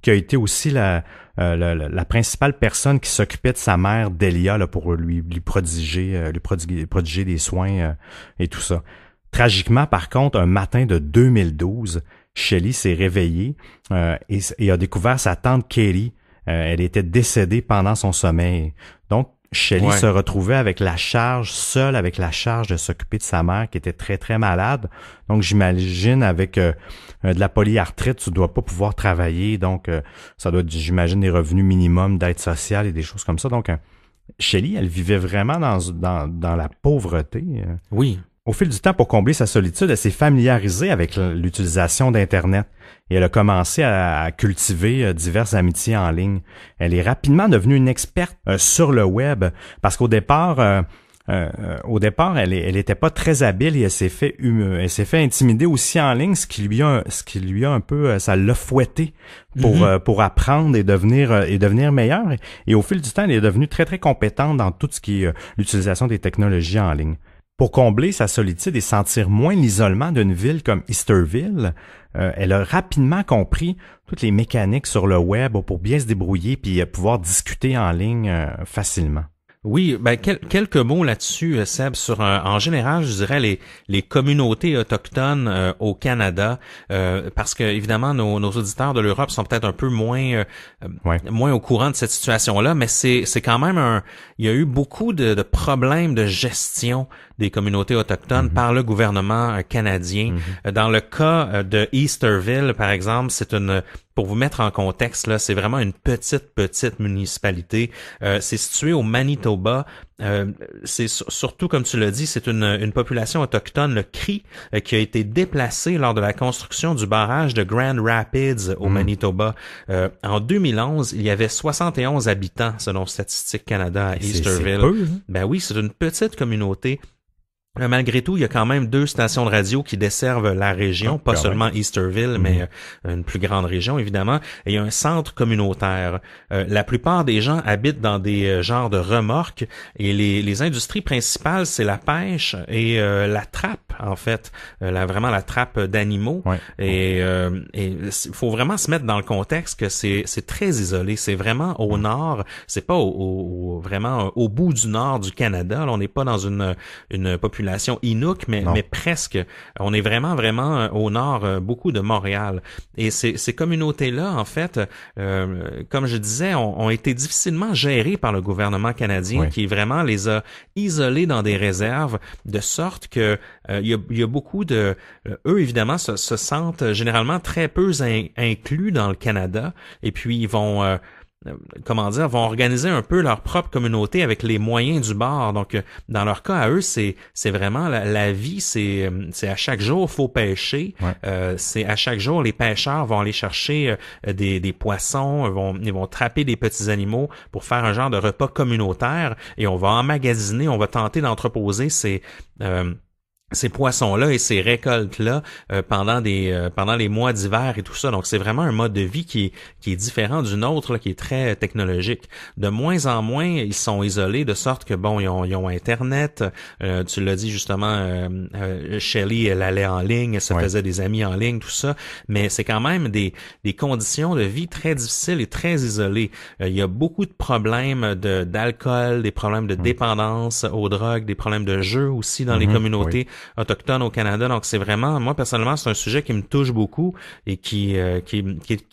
qui a été aussi la principale personne qui s'occupait de sa mère, Delia, là, pour lui prodiguer des soins et tout ça. Tragiquement, par contre, un matin de 2012, Shelley s'est réveillée et a découvert sa tante Katie. Elle était décédée pendant son sommeil. Donc, Shelley se retrouvait seule avec la charge de s'occuper de sa mère qui était très, très malade. Donc, j'imagine, avec de la polyarthrite, tu dois pas pouvoir travailler. Donc, ça doit être, j'imagine, des revenus minimums d'aide sociale et des choses comme ça. Donc, Shelley, elle vivait vraiment dans la pauvreté. Oui. Au fil du temps, pour combler sa solitude, elle s'est familiarisée avec l'utilisation d'Internet et elle a commencé à cultiver diverses amitiés en ligne. Elle est rapidement devenue une experte sur le web parce qu'au départ, elle était pas très habile et elle s'est fait intimider aussi en ligne, ce qui lui a un peu, ça l'a fouetté pour apprendre et devenir meilleure. Et au fil du temps, elle est devenue très très compétente dans tout ce qui est l'utilisation des technologies en ligne. Pour combler sa solitude et sentir moins l'isolement d'une ville comme Easterville, elle a rapidement compris toutes les mécaniques sur le web pour bien se débrouiller puis pouvoir discuter en ligne facilement. Oui, ben quelques mots là-dessus, Seb, sur en général, je dirais les communautés autochtones au Canada, parce que évidemment nos auditeurs de l'Europe sont peut-être un peu moins au courant de cette situation-là, mais c'est quand même il y a eu beaucoup de problèmes de gestion des communautés autochtones par le gouvernement canadien. Dans le cas de Easterville, par exemple, pour vous mettre en contexte, là, c'est vraiment une petite municipalité. C'est situé au Manitoba. C'est surtout, comme tu l'as dit, c'est une population autochtone, le Cri, qui a été déplacée lors de la construction du barrage de Grand Rapids au Manitoba. En 2011, il y avait 71 habitants, selon Statistique Canada à Easterville. C'est peu, hein? Ben oui, c'est une petite communauté. Malgré tout, il y a quand même 2 stations de radio qui desservent la région, pas seulement Easterville, mais une plus grande région, évidemment. Et il y a un centre communautaire. La plupart des gens habitent dans des genres de remorques et les industries principales, c'est la pêche et la trappe, en fait. Vraiment la trappe d'animaux. Ouais. Et il faut vraiment se mettre dans le contexte que c'est très isolé. C'est vraiment au nord. C'est pas vraiment au bout du nord du Canada. Là, on n'est pas dans une population Inuk, mais presque. On est vraiment au nord, beaucoup de Montréal. Et ces communautés-là, en fait, comme je disais, ont été difficilement gérées par le gouvernement canadien, qui vraiment les a isolés dans des réserves, de sorte que il y a beaucoup de... eux, évidemment, se sentent généralement très peu inclus dans le Canada, et puis ils vont... vont organiser un peu leur propre communauté avec les moyens du bord. Donc, dans leur cas, à eux, c'est vraiment la vie, c'est à chaque jour, faut pêcher. C'est à chaque jour, les pêcheurs vont aller chercher des poissons, ils vont trapper des petits animaux pour faire un genre de repas communautaire et on va emmagasiner, on va tenter d'entreposer ces poissons-là et ces récoltes-là pendant les mois d'hiver et tout ça. Donc, c'est vraiment un mode de vie qui est différent d'une autre, là, qui est très technologique. De moins en moins, ils sont isolés de sorte que, bon, ils ont Internet. Tu l'as dit justement, Shelley, elle allait en ligne, elle se faisait des amis en ligne, tout ça. Mais c'est quand même des conditions de vie très difficiles et très isolées. Il y a beaucoup de problèmes d'alcool, des problèmes de dépendance aux drogues, des problèmes de jeu aussi dans les communautés autochtones au Canada. Donc, c'est vraiment, moi, personnellement, c'est un sujet qui me touche beaucoup et qui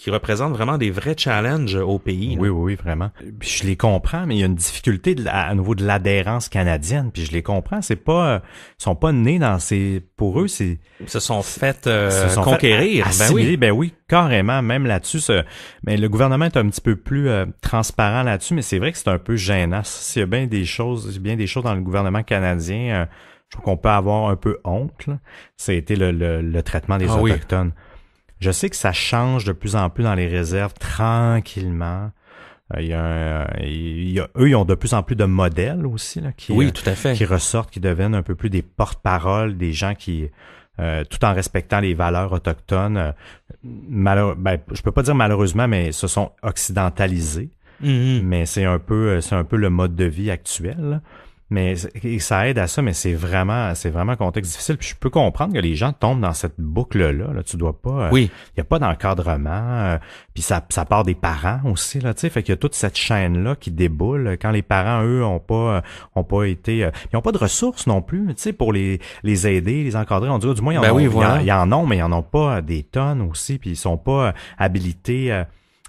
représente vraiment des vrais challenges au pays. Oui, oui, vraiment. Puis je les comprends, mais il y a une difficulté à nouveau de l'adhérence canadienne. Puis je les comprends. C'est pas, ils sont pas nés dans pour eux, c'est. Ils se sont fait conquérir. Ben oui, carrément. Même là-dessus, mais le gouvernement est un petit peu plus transparent là-dessus. Mais c'est vrai que c'est un peu gênant. S'il y a bien des choses dans le gouvernement canadien. Je trouve qu'on peut avoir un peu honte, là. Ça a été le traitement des Autochtones. Oui. Je sais que ça change de plus en plus dans les réserves, tranquillement. Eux, ils ont de plus en plus de modèles aussi, là, tout à fait. Qui ressortent, qui deviennent un peu plus des porte-paroles, des gens qui, tout en respectant les valeurs autochtones, je peux pas dire malheureusement, mais se sont occidentalisés. Mm-hmm. Mais c'est un peu le mode de vie actuel, là. Mais ça aide à ça, mais c'est vraiment un contexte difficile. Puis je peux comprendre que les gens tombent dans cette boucle-là. Là, tu dois pas. Il y a pas d'encadrement. Puis ça part des parents aussi, là. Tu sais, fait qu'il y a toute cette chaîne-là qui déboule quand les parents, eux, ont pas été. Ils ont pas de ressources non plus. Tu sais, pour les aider, les encadrer. On dirait du moins ils en ont, mais ils en ont pas des tonnes aussi. Puis ils sont pas habilités.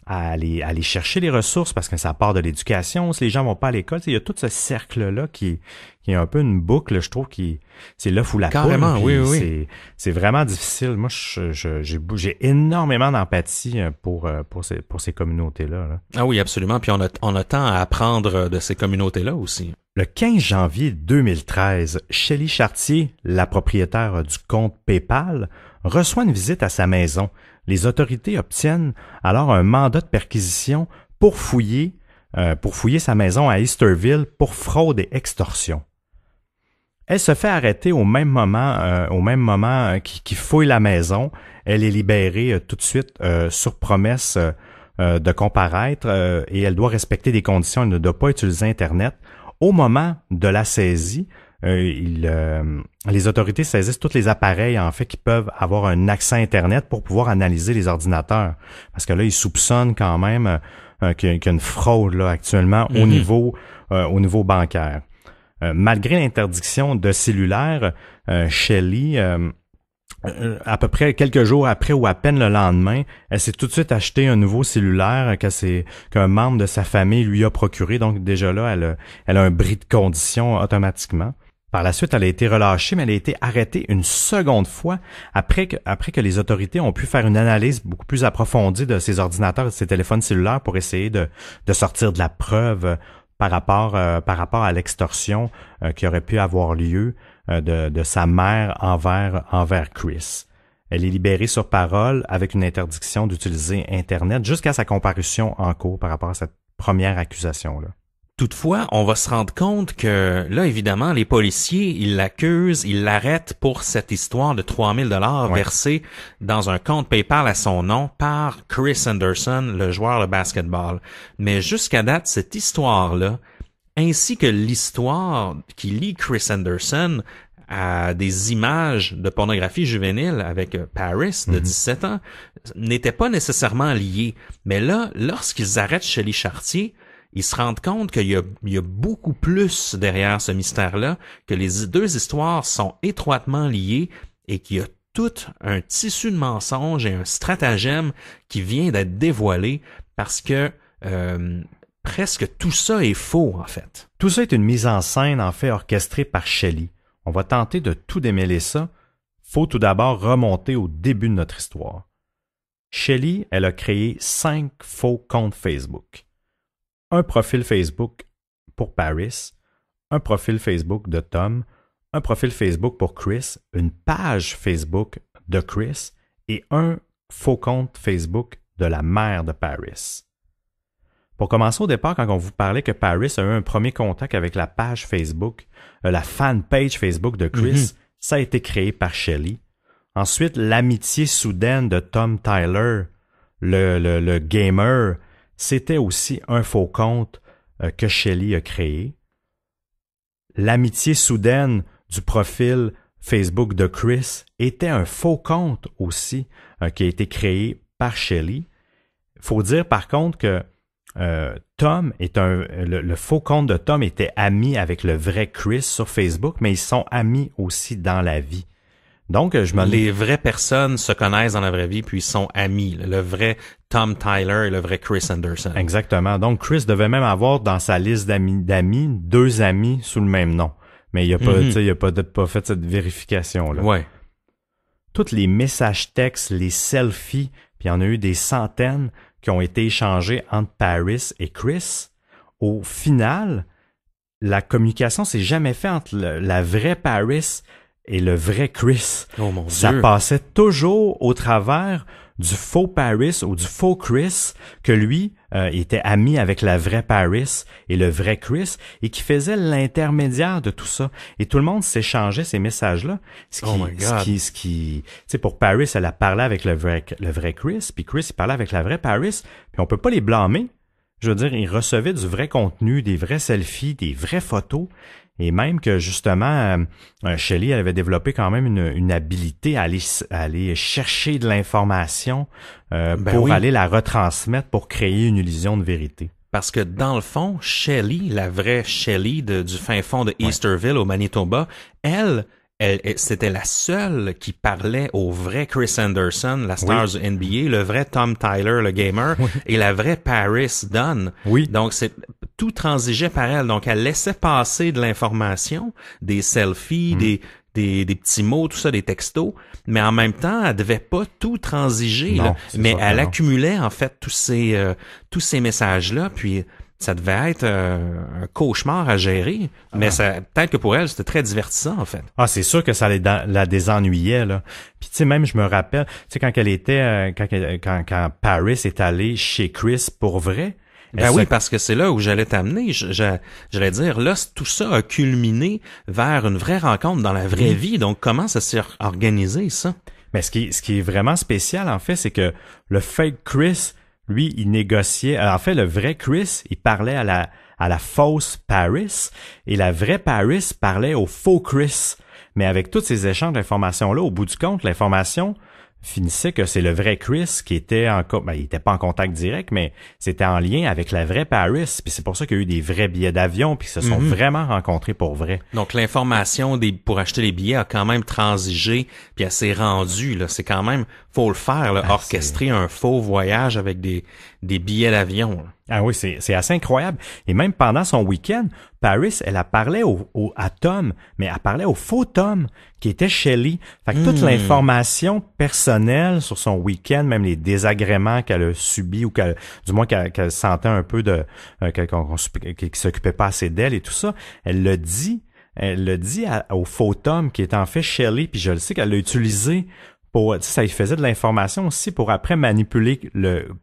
À aller chercher les ressources parce que ça part de l'éducation. Si les gens vont pas à l'école, il y a tout ce cercle-là qui est un peu une boucle, je trouve, c'est l'œuf ou la poule. Carrément, oui. C'est vraiment difficile. Moi, j'ai énormément d'empathie pour ces communautés-là. Là. Ah oui, absolument. Puis on a tant à apprendre de ces communautés-là aussi. Le 15 janvier 2013, Shelley Chartier, la propriétaire du compte PayPal, reçoit une visite à sa maison. Les autorités obtiennent alors un mandat de perquisition pour fouiller sa maison à Easterville pour fraude et extorsion. Elle se fait arrêter au même moment qu'il fouille la maison. Elle est libérée tout de suite sur promesse de comparaître et elle doit respecter des conditions. Elle ne doit pas utiliser Internet. Au moment de la saisie, les autorités saisissent tous les appareils en fait qui peuvent avoir un accès à Internet pour pouvoir analyser les ordinateurs. Parce que là, ils soupçonnent quand même qu'il y a une fraude là actuellement au niveau bancaire. Malgré l'interdiction de cellulaire, Shelley, à peu près quelques jours après ou à peine le lendemain, elle s'est tout de suite acheté un nouveau cellulaire qu'un membre de sa famille lui a procuré. Donc déjà là, elle a un bris de condition automatiquement. Par la suite, elle a été relâchée, mais elle a été arrêtée une seconde fois après que les autorités ont pu faire une analyse beaucoup plus approfondie de ses ordinateurs et de ses téléphones cellulaires pour essayer de sortir de la preuve par rapport à l'extorsion qui aurait pu avoir lieu de sa mère envers Chris. Elle est libérée sur parole avec une interdiction d'utiliser Internet jusqu'à sa comparution en cours par rapport à cette première accusation-là. Toutefois, on va se rendre compte que, là, évidemment, les policiers, ils l'accusent, ils l'arrêtent pour cette histoire de 3000 $ versés dans un compte PayPal à son nom par Chris Anderson, le joueur de basketball. Mais jusqu'à date, cette histoire-là, ainsi que l'histoire qui lie Chris Anderson à des images de pornographie juvénile avec Paris de 17 ans, n'étaient pas nécessairement liées. Mais là, lorsqu'ils arrêtent Shelley Chartier, ils se rendent compte qu'il y a beaucoup plus derrière ce mystère-là, que les deux histoires sont étroitement liées et qu'il y a tout un tissu de mensonges et un stratagème qui vient d'être dévoilé parce que presque tout ça est faux, en fait. Tout ça est une mise en scène, en fait, orchestrée par Shelley. On va tenter de tout démêler ça. Faut tout d'abord remonter au début de notre histoire. Shelley, elle a créé 5 faux comptes Facebook. Un profil Facebook pour Paris, un profil Facebook de Tom, un profil Facebook pour Chris, une page Facebook de Chris et un faux compte Facebook de la mère de Paris. Pour commencer au départ, quand on vous parlait que Paris a eu un premier contact avec la page Facebook, la fanpage Facebook de Chris, ça a été créé par Shelley. Ensuite, l'amitié soudaine de Tom Tyler, le gamer, c'était aussi un faux compte que Shelley a créé. L'amitié soudaine du profil Facebook de Chris était un faux compte aussi qui a été créé par Shelley. Faut dire par contre que Tom est le faux compte de Tom était ami avec le vrai Chris sur Facebook, mais ils sont amis aussi dans la vie. Donc, les vraies personnes se connaissent dans la vraie vie, puis ils sont amis. Le vrai Tom Tyler et le vrai Chris Anderson. Exactement. Donc, Chris devait même avoir dans sa liste d'amis 2 amis sous le même nom. Mais il a pas, il a pas fait cette vérification-là. Ouais. Tous les messages textes, les selfies, puis il y en a eu des centaines qui ont été échangés entre Paris et Chris. Au final, la communication s'est jamais faite entre la vraie Paris et le vrai Chris. Oh mon Dieu. Ça passait toujours au travers du faux Paris ou du faux Chris que lui était ami avec la vraie Paris et le vrai Chris et qui faisait l'intermédiaire de tout ça. Et tout le monde s'échangeait ces messages-là. Ce qui, tu sais, pour Paris, elle a parlé avec le vrai Chris, puis Chris, il parlait avec la vraie Paris, puis on peut pas les blâmer. Je veux dire, ils recevaient du vrai contenu, des vrais selfies, des vraies photos. Et même que justement, Shelley elle avait développé quand même une habilité à aller chercher de l'information pour aller la retransmettre, pour créer une illusion de vérité. Parce que dans le fond, Shelley, la vraie Shelley du fin fond de Easterville au Manitoba, elle, c'était la seule qui parlait au vrai Chris Anderson, la star du NBA, le vrai Tom Tyler, le gamer, et la vraie Paris Dunn. Oui. Donc, tout transigeait par elle. Donc, elle laissait passer de l'information, des selfies, des petits mots, tout ça, des textos, mais en même temps, elle devait pas tout transiger. Non, là. Mais elle non. accumulait, en fait, tous ces messages-là, puis ça devait être un cauchemar à gérer, mais peut-être que pour elle, c'était très divertissant, en fait. Ah, c'est sûr que ça la désennuyait, là. Puis tu sais, même, je me rappelle, tu sais, quand elle était, quand Paris est allée chez Chris pour vrai. Oui, parce que c'est là où j'allais t'amener. J'allais dire, là, tout ça a culminé vers une vraie rencontre dans la vraie vie. Donc, comment ça s'est organisé, ça? Mais ce qui est vraiment spécial, en fait, c'est que le fake Chris, lui, il négociait. En fait, le vrai Chris, il parlait à la fausse Paris, et la vraie Paris parlait au faux Chris. Mais avec tous ces échanges d'informations-là, au bout du compte, l'information finissait que c'est le vrai Chris qui était il était pas en contact direct, mais c'était en lien avec la vraie Paris. Puis c'est pour ça qu'il y a eu des vrais billets d'avion, puis ils se sont vraiment rencontrés pour vrai. Donc l'information pour acheter les billets a quand même transigé, puis elle s'est rendue. Là, c'est quand même, faut le faire, là, orchestrer un faux voyage avec des billets d'avion. Là. Ah oui, c'est assez incroyable. Et même pendant son week-end, Paris, elle a parlé à Tom, mais elle parlait au faux Tom, qui était Shelley. Fait que toute l'information personnelle sur son week-end, même les désagréments qu'elle a subis ou du moins qu'elle sentait un peu qu'il s'occupait pas assez d'elle et tout ça, elle le dit au faux Tom, qui est en fait Shelley, puis je le sais qu'elle l'a utilisé pour, ça lui faisait de l'information aussi pour après manipuler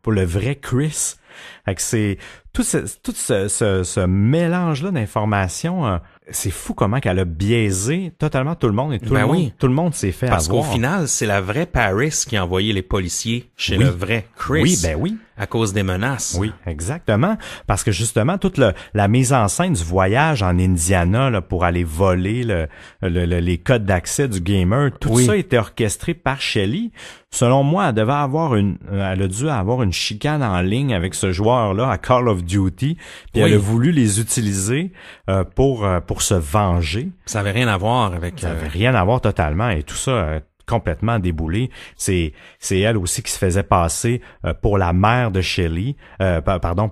pour le vrai Chris. Fait que c'est tout ce mélange-là d'informations, c'est fou comment qu'elle a biaisé totalement tout le monde et tout le monde s'est fait Parce avoir. Parce qu'au final, c'est la vraie Paris qui a envoyé les policiers chez le vrai Chris. Oui. À cause des menaces. Oui, exactement. Parce que justement, toute la mise en scène du voyage en Indiana là, pour aller voler les codes d'accès du gamer, tout ça a été orchestré par Shelley. Selon moi, elle a dû avoir une chicane en ligne avec ce joueur-là à Call of Duty, puis elle a voulu les utiliser pour se venger. Ça avait rien à voir avec... Ça avait rien à voir totalement, et tout ça complètement déboulé. C'est elle aussi qui se faisait passer pour la mère de Shelley,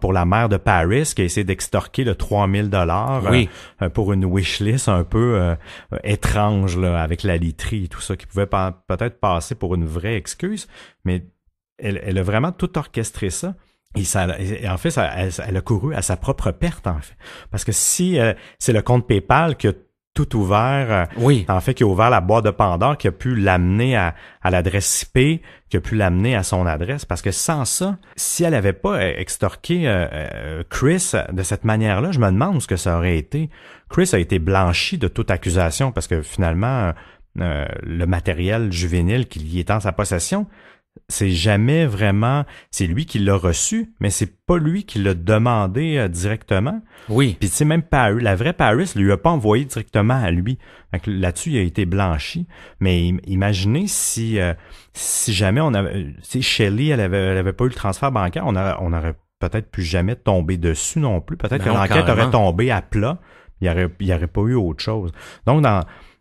pour la mère de Paris, qui a essayé d'extorquer le $3,000 pour une wishlist un peu étrange là, avec la literie et tout ça, qui pouvait peut-être passer pour une vraie excuse, mais elle a vraiment tout orchestré ça. Et en fait, elle a couru à sa propre perte, en fait. Parce que si c'est le compte PayPal qui a tout ouvert, en fait, qui a ouvert la boîte de Pandore, qui a pu l'amener à l'adresse IP, qui a pu l'amener à son adresse, parce que sans ça, si elle avait pas extorqué Chris de cette manière-là, je me demande où ce que ça aurait été. Chris a été blanchi de toute accusation, parce que finalement, le matériel juvénile qui est en sa possession, c'est jamais vraiment, c'est lui qui l'a reçu, mais c'est pas lui qui l'a demandé directement. Oui. Puis tu sais, même Paris, la vraie Paris lui a pas envoyé directement à lui. Fait que là-dessus, il a été blanchi. Mais imaginez si jamais on avait, si Shelley, elle avait pas eu le transfert bancaire, on aurait peut-être plus jamais tombé dessus non plus. Peut-être que l'enquête carrément. aurait tombé à plat. Il y aurait pas eu autre chose. Donc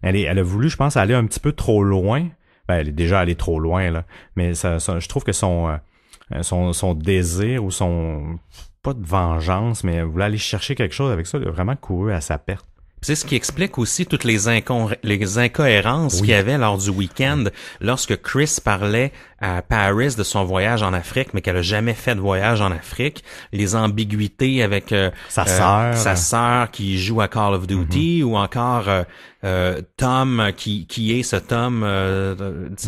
elle a voulu, je pense, aller un petit peu trop loin. Ben, elle est déjà allée trop loin, là. Mais je trouve que son désir ou pas de vengeance, mais elle voulait aller chercher quelque chose avec ça, elle a vraiment couru à sa perte. C'est ce qui explique aussi toutes les incohérences qu'il y avait lors du week-end lorsque Chris parlait à Paris de son voyage en Afrique, mais qu'elle a jamais fait de voyage en Afrique. Les ambiguïtés avec sa sœur qui joue à Call of Duty ou encore Tom qui est ce Tom.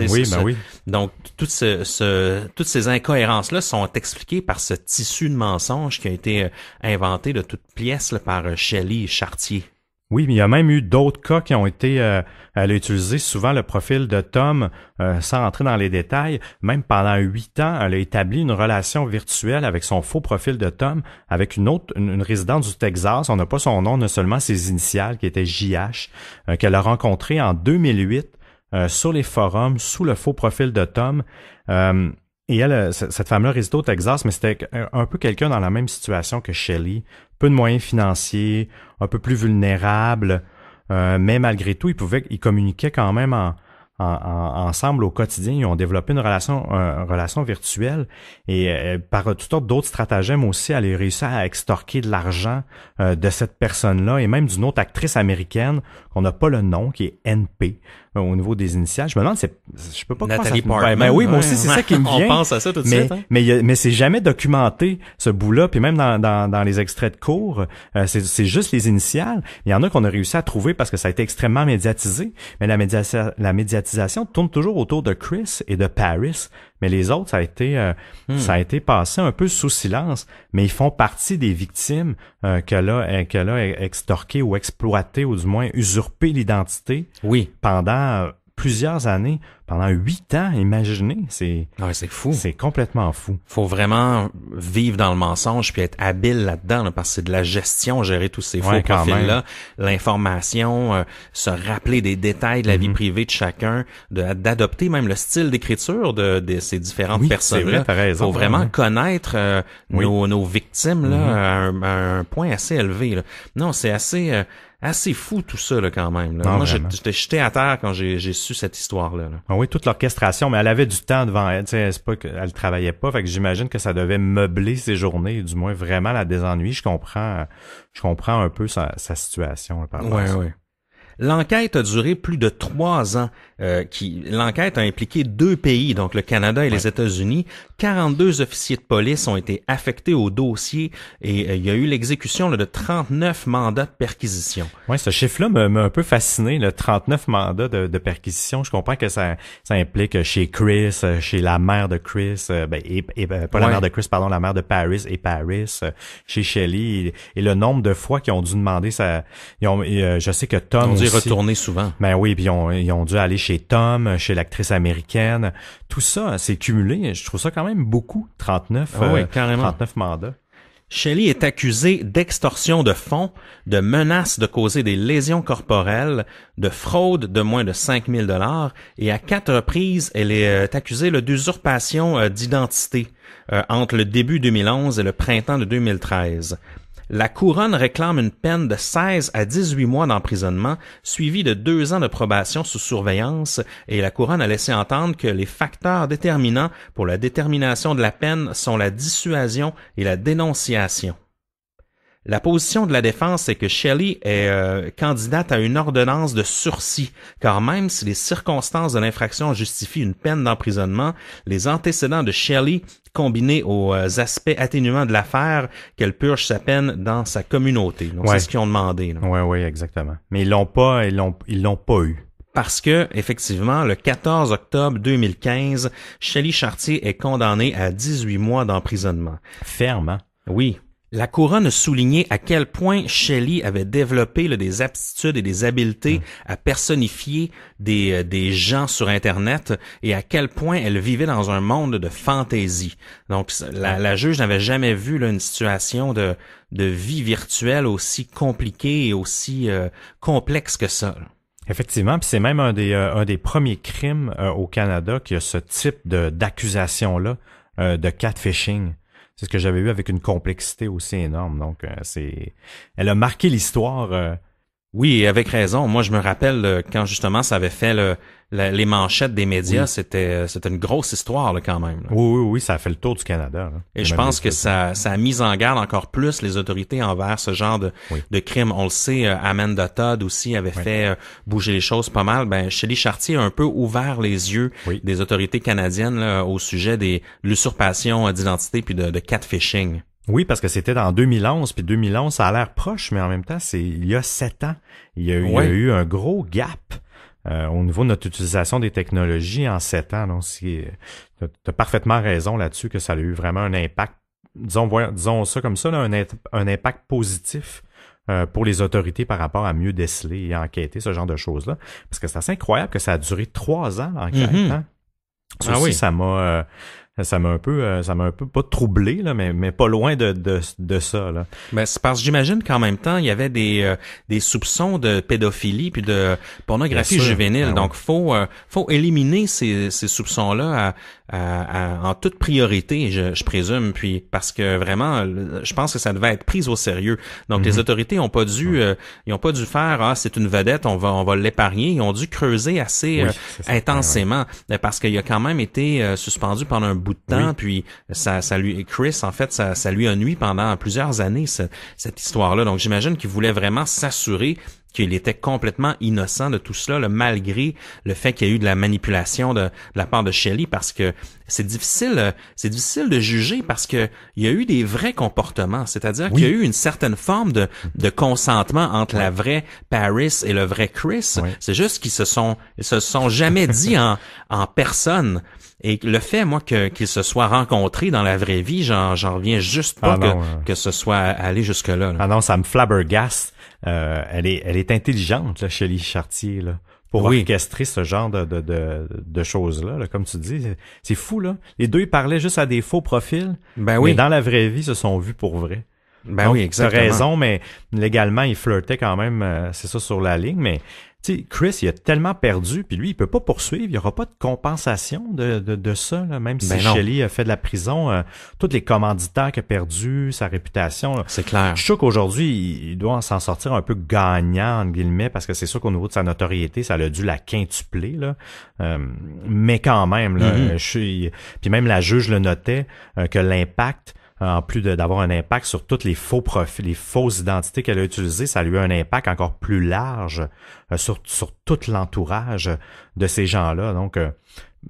Oui. Donc toutes ces incohérences-là sont expliquées par ce tissu de mensonges qui a été inventé de toutes pièces là, par Shelley Chartier. Oui, mais il y a même eu d'autres cas qui ont été... elle a utilisé souvent le profil de Tom sans rentrer dans les détails. Même pendant 8 ans, elle a établi une relation virtuelle avec son faux profil de Tom avec une résidente du Texas. On n'a pas son nom, on a seulement ses initiales qui étaient JH, qu'elle a rencontré en 2008 sur les forums sous le faux profil de Tom. Et elle, cette femme-là résidait au Texas, mais c'était un peu quelqu'un dans la même situation que Shelley. Peu de moyens financiers, un peu plus vulnérable, mais malgré tout, ils communiquaient quand même ensemble au quotidien. Ils ont développé une relation virtuelle et par toutes sortes d'autres stratagèmes aussi, elle a réussi à extorquer de l'argent de cette personne-là et même d'une autre actrice américaine qu'on n'a pas le nom, qui est NP. Au niveau des initiales, je me demande, je peux pas Natalie croire Portman. Ben oui, moi aussi, c'est ça qui me vient. On pense à ça tout de suite. Hein? Mais c'est jamais documenté, ce bout-là, puis même dans les extraits de cours, c'est juste les initiales. Il y en a qu'on a réussi à trouver parce que ça a été extrêmement médiatisé, mais la médiatisation tourne toujours autour de Chris et de Paris. Mais les autres, ça a été passé un peu sous silence, mais ils font partie des victimes qu'elle a extorqué ou exploité, ou du moins usurpé l'identité pendant plusieurs années, pendant 8 ans, imaginez, c'est fou. C'est complètement fou. Faut vraiment vivre dans le mensonge puis être habile là-dedans, là, parce que c'est de la gestion, gérer tous ces faux profils-là, l'information, se rappeler des détails de la vie privée de chacun, d'adopter même le style d'écriture de ces différentes personnes-là. Faut vraiment connaître nos victimes là, à un point assez élevé. Là. Non, c'est assez fou tout ça là quand même. Là. Non, moi, j'étais jeté à terre quand j'ai su cette histoire-là. Là. Ah oui, toute l'orchestration, mais elle avait du temps devant elle. C'est pas qu'elle travaillait pas, fait que j'imagine que ça devait meubler ses journées, du moins vraiment la désennuyer. Je comprends un peu sa situation. Là, par rapport à ça. L'enquête a duré plus de 3 ans. L'enquête a impliqué 2 pays, donc le Canada et les États-Unis. 42 officiers de police ont été affectés au dossier et il y a eu l'exécution de 39 mandats de perquisition. Oui, ce chiffre-là m'a un peu fasciné, le 39 mandats de perquisition. Je comprends que ça implique chez Chris, chez la mère de Chris, pas la mère de Chris, pardon, la mère de Paris et Paris, chez Shelley, et le nombre de fois qu'ils ont dû demander ça. Je sais que Tom Ils ont dû retourner souvent. Ben oui, puis ils ont dû aller chez Tom, chez l'actrice américaine. Tout ça, c'est cumulé. Je trouve ça quand même beaucoup, 39 mandats. Shelley est accusée d'extorsion de fonds, de menaces de causer des lésions corporelles, de fraude de moins de 5 000 $ et à 4 reprises, elle est accusée d'usurpation d'identité entre le début 2011 et le printemps de 2013. La couronne réclame une peine de 16 à 18 mois d'emprisonnement, suivie de 2 ans de probation sous surveillance, et la couronne a laissé entendre que les facteurs déterminants pour la détermination de la peine sont la dissuasion et la dénonciation. La position de la défense est que Shelley est candidate à une ordonnance de sursis, car même si les circonstances de l'infraction justifient une peine d'emprisonnement, les antécédents de Shelley, combinés aux aspects atténuants de l'affaire, qu'elle purge sa peine dans sa communauté. Donc c'est ce qu'ils ont demandé. Oui, exactement. Mais ils l'ont pas eu. Parce que, effectivement, le 14 octobre 2015, Shelley Chartier est condamnée à 18 mois d'emprisonnement. Ferme, hein? Oui. La couronne a souligné à quel point Shelley avait développé là, des aptitudes et des habiletés à personnifier des gens sur Internet et à quel point elle vivait dans un monde de fantaisie. Donc, la juge n'avait jamais vu là, une situation de vie virtuelle aussi compliquée et aussi complexe que ça. Là. Effectivement, puis c'est même un des premiers crimes au Canada qui a ce type d'accusation-là de catfishing. C'est ce que j'avais vu avec une complexité aussi énorme. Donc, elle a marqué l'histoire. Oui, avec raison. Moi, je me rappelle quand justement ça avait fait les manchettes des médias, c'était une grosse histoire là, quand même. Là. Oui, ça a fait le tour du Canada. Là. Et je pense que ça a mis en garde encore plus les autorités envers ce genre de crime. On le sait, Amanda Todd aussi avait fait bouger les choses pas mal. Ben, Shelley Chartier a un peu ouvert les yeux des autorités canadiennes là, au sujet de l'usurpation d'identité puis de catfishing. Oui, parce que c'était en 2011, puis 2011, ça a l'air proche, mais en même temps, c'est il y a 7 ans. Il y a eu un gros gap au niveau de notre utilisation des technologies en 7 ans. Donc, t'as parfaitement raison là-dessus que ça a eu vraiment un impact, disons ça comme ça, là, un impact positif pour les autorités par rapport à mieux déceler et enquêter ce genre de choses-là. Parce que c'est assez incroyable que ça a duré 3 ans l'enquête. Hein? Ça aussi, ça m'a un peu pas troublé là, mais pas loin de ça là. Ben c'est parce que j'imagine qu'en même temps il y avait des soupçons de pédophilie puis de pornographie juvénile. Donc faut éliminer ces soupçons là en toute priorité, je présume, puis parce que vraiment je pense que ça devait être pris au sérieux. Donc les autorités ont pas dû faire c'est une vedette, on va l'épargner. Ils ont dû creuser assez intensément parce qu'il a quand même été suspendu pendant un bout de temps, puis Chris, en fait, ça lui a nui pendant plusieurs années, cette histoire-là. Donc, j'imagine qu'il voulait vraiment s'assurer qu'il était complètement innocent de tout cela, là, malgré le fait qu'il y a eu de la manipulation de la part de Shelley, parce que c'est difficile de juger parce que il y a eu des vrais comportements, c'est-à-dire qu'il y a eu une certaine forme de consentement entre la vraie Paris et le vrai Chris. C'est juste qu'ils se sont jamais dit en personne. Et le fait, moi, qu'ils se soient rencontrés dans la vraie vie, j'en reviens juste pas que ce soit allé jusque-là. Là. Ah non, ça me flabbergaste. Elle est intelligente, là, Shelley Chartier, là, pour orchestrer ce genre de choses-là, là, comme tu dis. C'est fou, là. Les deux, ils parlaient juste à des faux profils. Mais dans la vraie vie, ils se sont vus pour vrai. Donc, oui, exactement. T'as raison, mais légalement, ils flirtaient quand même, c'est ça, sur la ligne, mais tu sais, Chris, il a tellement perdu, puis lui, il peut pas poursuivre, il y aura pas de compensation de ça, là, même si Shelley a fait de la prison, tous les commanditaires qu'il a perdu, sa réputation. Là. C'est clair. Je suis sûr qu'aujourd'hui, il doit s'en sortir un peu gagnant, entre guillemets, parce que c'est sûr qu'au niveau de sa notoriété, ça a dû la quintupler, là. Mais quand même, là, puis même la juge le notait, que l'impact, en plus d'avoir un impact sur toutes les faux profils, les fausses identités qu'elle a utilisées, ça lui a un impact encore plus large sur tout l'entourage de ces gens-là. Donc,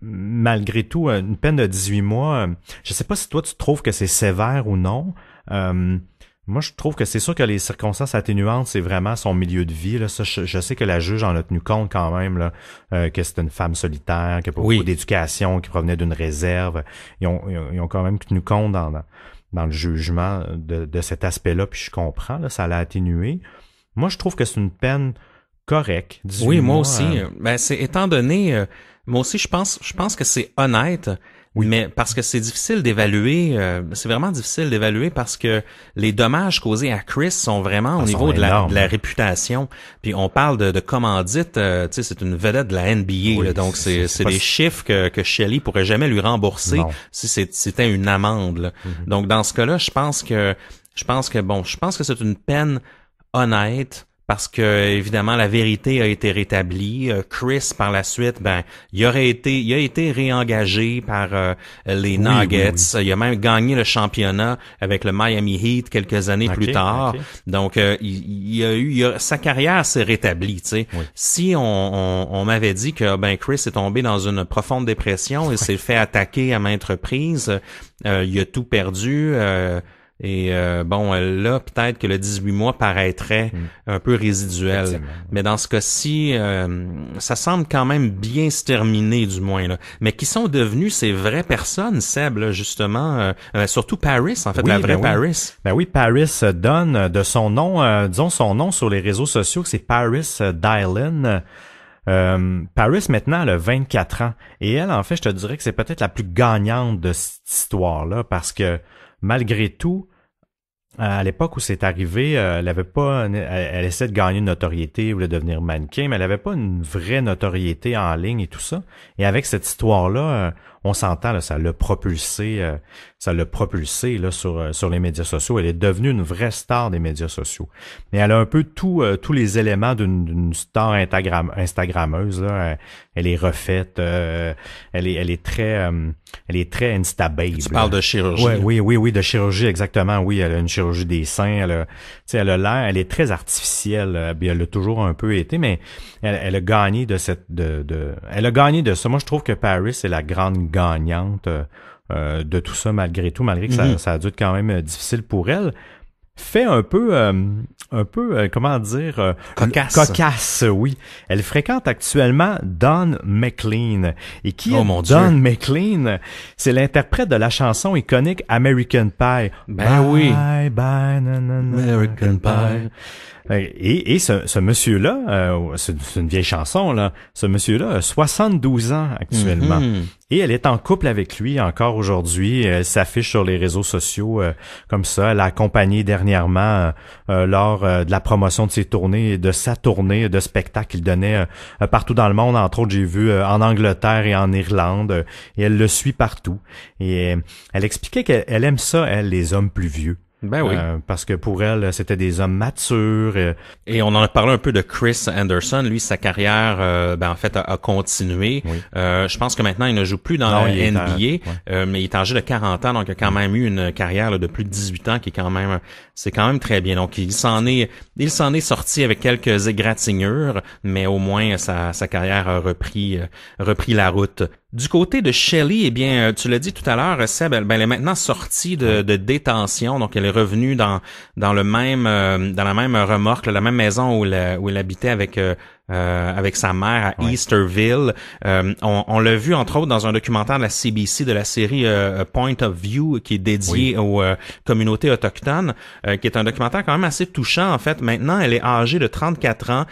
malgré tout, une peine de 18 mois, je sais pas si toi tu trouves que c'est sévère ou non. Moi, je trouve que c'est sûr que les circonstances atténuantes, c'est vraiment son milieu de vie. Là. Ça, je sais que la juge en a tenu compte quand même, là, que c'était une femme solitaire, qui n'a pas beaucoup d'éducation, qui provenait d'une réserve. Ils ont quand même tenu compte dans le jugement de cet aspect-là, puis je comprends, là, ça l'a atténué. Moi, je trouve que c'est une peine correcte. Oui, moi aussi. C'est étant donné, moi aussi, je pense que c'est honnête. Oui. Mais parce que c'est difficile d'évaluer, c'est vraiment difficile d'évaluer parce que les dommages causés à Chris sont vraiment au niveau de la réputation. Puis on parle de commandite, tu sais, c'est une vedette de la NBA, là, donc c'est des chiffres que Shelley pourrait jamais lui rembourser si c'était une amende. Là. Donc dans ce cas-là, je pense que c'est une peine honnête. Parce que évidemment la vérité a été rétablie. Chris par la suite, il a été réengagé par les Nuggets. Oui. Il a même gagné le championnat avec le Miami Heat quelques années plus tard. Donc sa carrière s'est rétablie. Tu sais, si on m'avait dit que Chris est tombé dans une profonde dépression et s'est fait attaquer à maintes reprises, il a tout perdu. Et bon, là, peut-être que le 18 mois paraîtrait un peu résiduel. Mais dans ce cas-ci, ça semble quand même bien se terminer, du moins. Là. Mais qui sont devenus ces vraies personnes, Seb, là, justement, surtout Paris, en fait, la vraie Paris. Ben oui, Paris donne de son nom, disons son nom sur les réseaux sociaux, c'est Paris Dillon. Paris, maintenant, elle a 24 ans. Et elle, en fait, je te dirais que c'est peut-être la plus gagnante de cette histoire-là parce que, malgré tout, à l'époque où c'est arrivé, elle essaie de gagner une notoriété ou de devenir mannequin, mais elle avait pas une vraie notoriété en ligne et tout ça. Et avec cette histoire-là, on s'entend, là, ça l'a propulsé là sur les médias sociaux. Elle est devenue une vraie star des médias sociaux. Mais elle a un peu tous les éléments d'une star instagrammeuse là. Elle est refaite, elle est très instababe. Tu parles de chirurgie. Oui, de chirurgie exactement. Oui, elle a une chirurgie des seins. Elle a l'air, elle est très artificielle. Bien, elle l'a toujours un peu été, mais elle a gagné elle a gagné de ça. Moi, je trouve que Paris est la grande gagnante de tout ça malgré tout, malgré que ça a dû être quand même difficile pour elle. Fait un peu comment dire cocasse, oui. Elle fréquente actuellement Don McLean. Et qui est Don McLean? C'est l'interprète de la chanson iconique American Pie. Ben oui. Bye, American Pie. Et ce monsieur-là, c'est une vieille chanson, là. Ce monsieur-là a 72 ans actuellement. Et elle est en couple avec lui encore aujourd'hui. Elle s'affiche sur les réseaux sociaux comme ça. Elle a accompagné dernièrement lors de la promotion de ses tournées et de sa tournée de spectacle qu'il donnait partout dans le monde. Entre autres, j'ai vu en Angleterre et en Irlande. Et elle le suit partout. Et elle expliquait qu'elle aime ça, elle, les hommes plus vieux. Ben oui. Parce que pour elle, c'était des hommes matures. Et on en a parlé un peu de Chris Anderson. Lui, sa carrière, en fait, a continué. Oui. Je pense que maintenant, il ne joue plus dans la NBA, mais il est âgé de 40 ans, donc il a quand même eu une carrière là, de plus de 18 ans qui est c'est quand même très bien. Donc, il s'en est sorti avec quelques égratignures, mais au moins, sa carrière a repris la route. Du côté de Shelley, eh bien, tu l'as dit tout à l'heure, Seb, elle est maintenant sortie de détention, donc elle est revenue dans la même remorque, la même maison où elle habitait avec sa mère à Easterville. On l'a vu entre autres dans un documentaire de la CBC de la série Point of View qui est dédié aux communautés autochtones, qui est un documentaire quand même assez touchant en fait. Maintenant, elle est âgée de 34 ans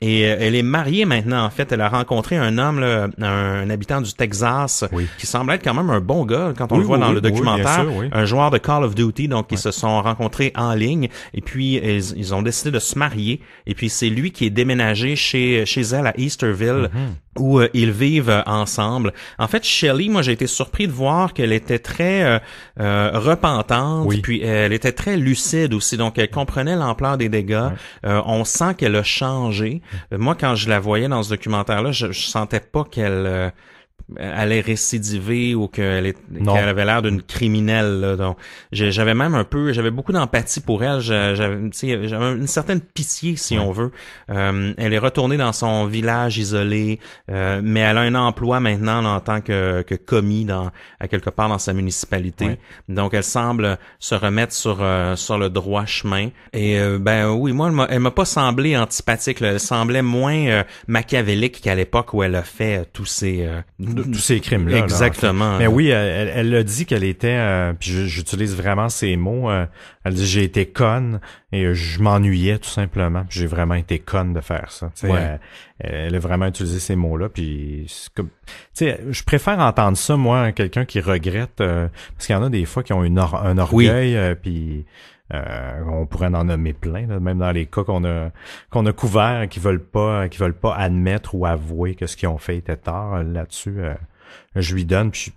et elle est mariée maintenant en fait. Elle a rencontré un homme, là, un habitant du Texas qui semble être quand même un bon gars quand on le voit dans le documentaire, un joueur de Call of Duty. Donc ils se sont rencontrés en ligne et puis ils ont décidé de se marier et puis c'est lui qui est déménagé chez elle à Easterville où ils vivent ensemble. En fait, Shelley, moi j'ai été surpris de voir qu'elle était très repentante, puis elle était très lucide aussi, donc elle comprenait l'ampleur des dégâts. On sent qu'elle a changé. Moi, quand je la voyais dans ce documentaire-là, je sentais pas qu'elle allait récidiver ou qu'elle avait l'air d'une criminelle là. Donc j'avais beaucoup d'empathie pour elle, j'avais une certaine pitié si on veut. Elle est retournée dans son village isolé, mais elle a un emploi maintenant en tant que commis à quelque part dans sa municipalité. Donc elle semble se remettre sur le droit chemin et moi elle m'a pas semblé antipathique là. Elle semblait moins machiavélique qu'à l'époque où elle a fait tous ces crimes-là. Exactement. Là, en fait. Mais oui, elle a dit qu'elle était, puis j'utilise vraiment ces mots, elle dit j'ai été conne et je m'ennuyais tout simplement. J'ai vraiment été conne de faire ça. Elle a vraiment utilisé ces mots-là. Puis c'est comme, je préfère entendre ça, moi, quelqu'un qui regrette, parce qu'il y en a des fois qui ont un orgueil, puis... on pourrait en nommer plein, là, même dans les cas qu'on a couverts, qui veulent pas admettre ou avouer que ce qu'ils ont fait était tort. Là-dessus, je lui donne. Puis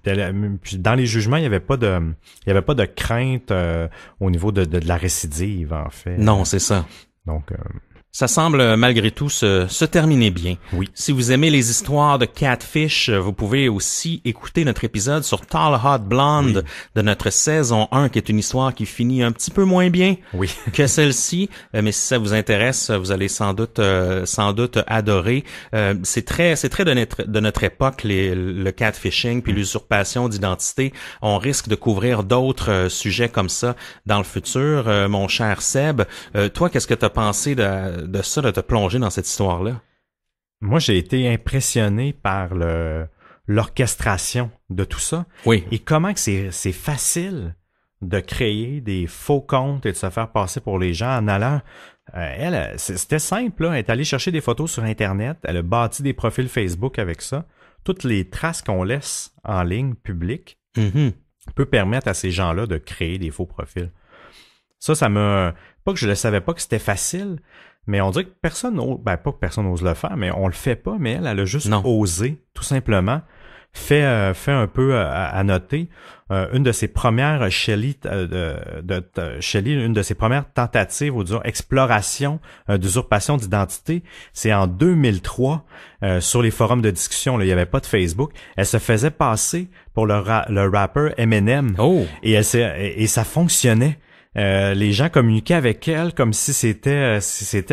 dans les jugements, il y avait pas de crainte au niveau de la récidive, en fait. Non, c'est ça. Donc Ça semble malgré tout se terminer bien. Oui. Si vous aimez les histoires de Catfish, vous pouvez aussi écouter notre épisode sur Tall Hot Blonde de notre saison 1, qui est une histoire qui finit un petit peu moins bien que celle-ci. Mais si ça vous intéresse, vous allez sans doute adorer. C'est très de notre époque, le catfishing puis l'usurpation d'identité. On risque de couvrir d'autres sujets comme ça dans le futur. Mon cher Seb, toi, qu'est-ce que tu as pensé de ça, de te plonger dans cette histoire-là? Moi, j'ai été impressionné par l'orchestration de tout ça. Oui. Et comment que c'est facile de créer des faux comptes et de se faire passer pour les gens en allant... c'était simple, là. Elle est allée chercher des photos sur Internet. Elle a bâti des profils Facebook avec ça. Toutes les traces qu'on laisse en ligne publique peut permettre à ces gens-là de créer des faux profils. Ça m'a... Pas que je le savais pas que c'était facile, mais on dirait que personne n'ose... pas que personne n'ose le faire, mais on le fait pas, mais elle a juste osé, tout simplement. Fait un peu à noter. Une de ses premières Shelley, une de ses premières tentatives ou disons exploration d'usurpation d'identité, c'est en 2003 sur les forums de discussion. Là, il y avait pas de Facebook. Elle se faisait passer pour le rappeur Eminem. Oh. Et ça fonctionnait. Les gens communiquaient avec elle comme si c'était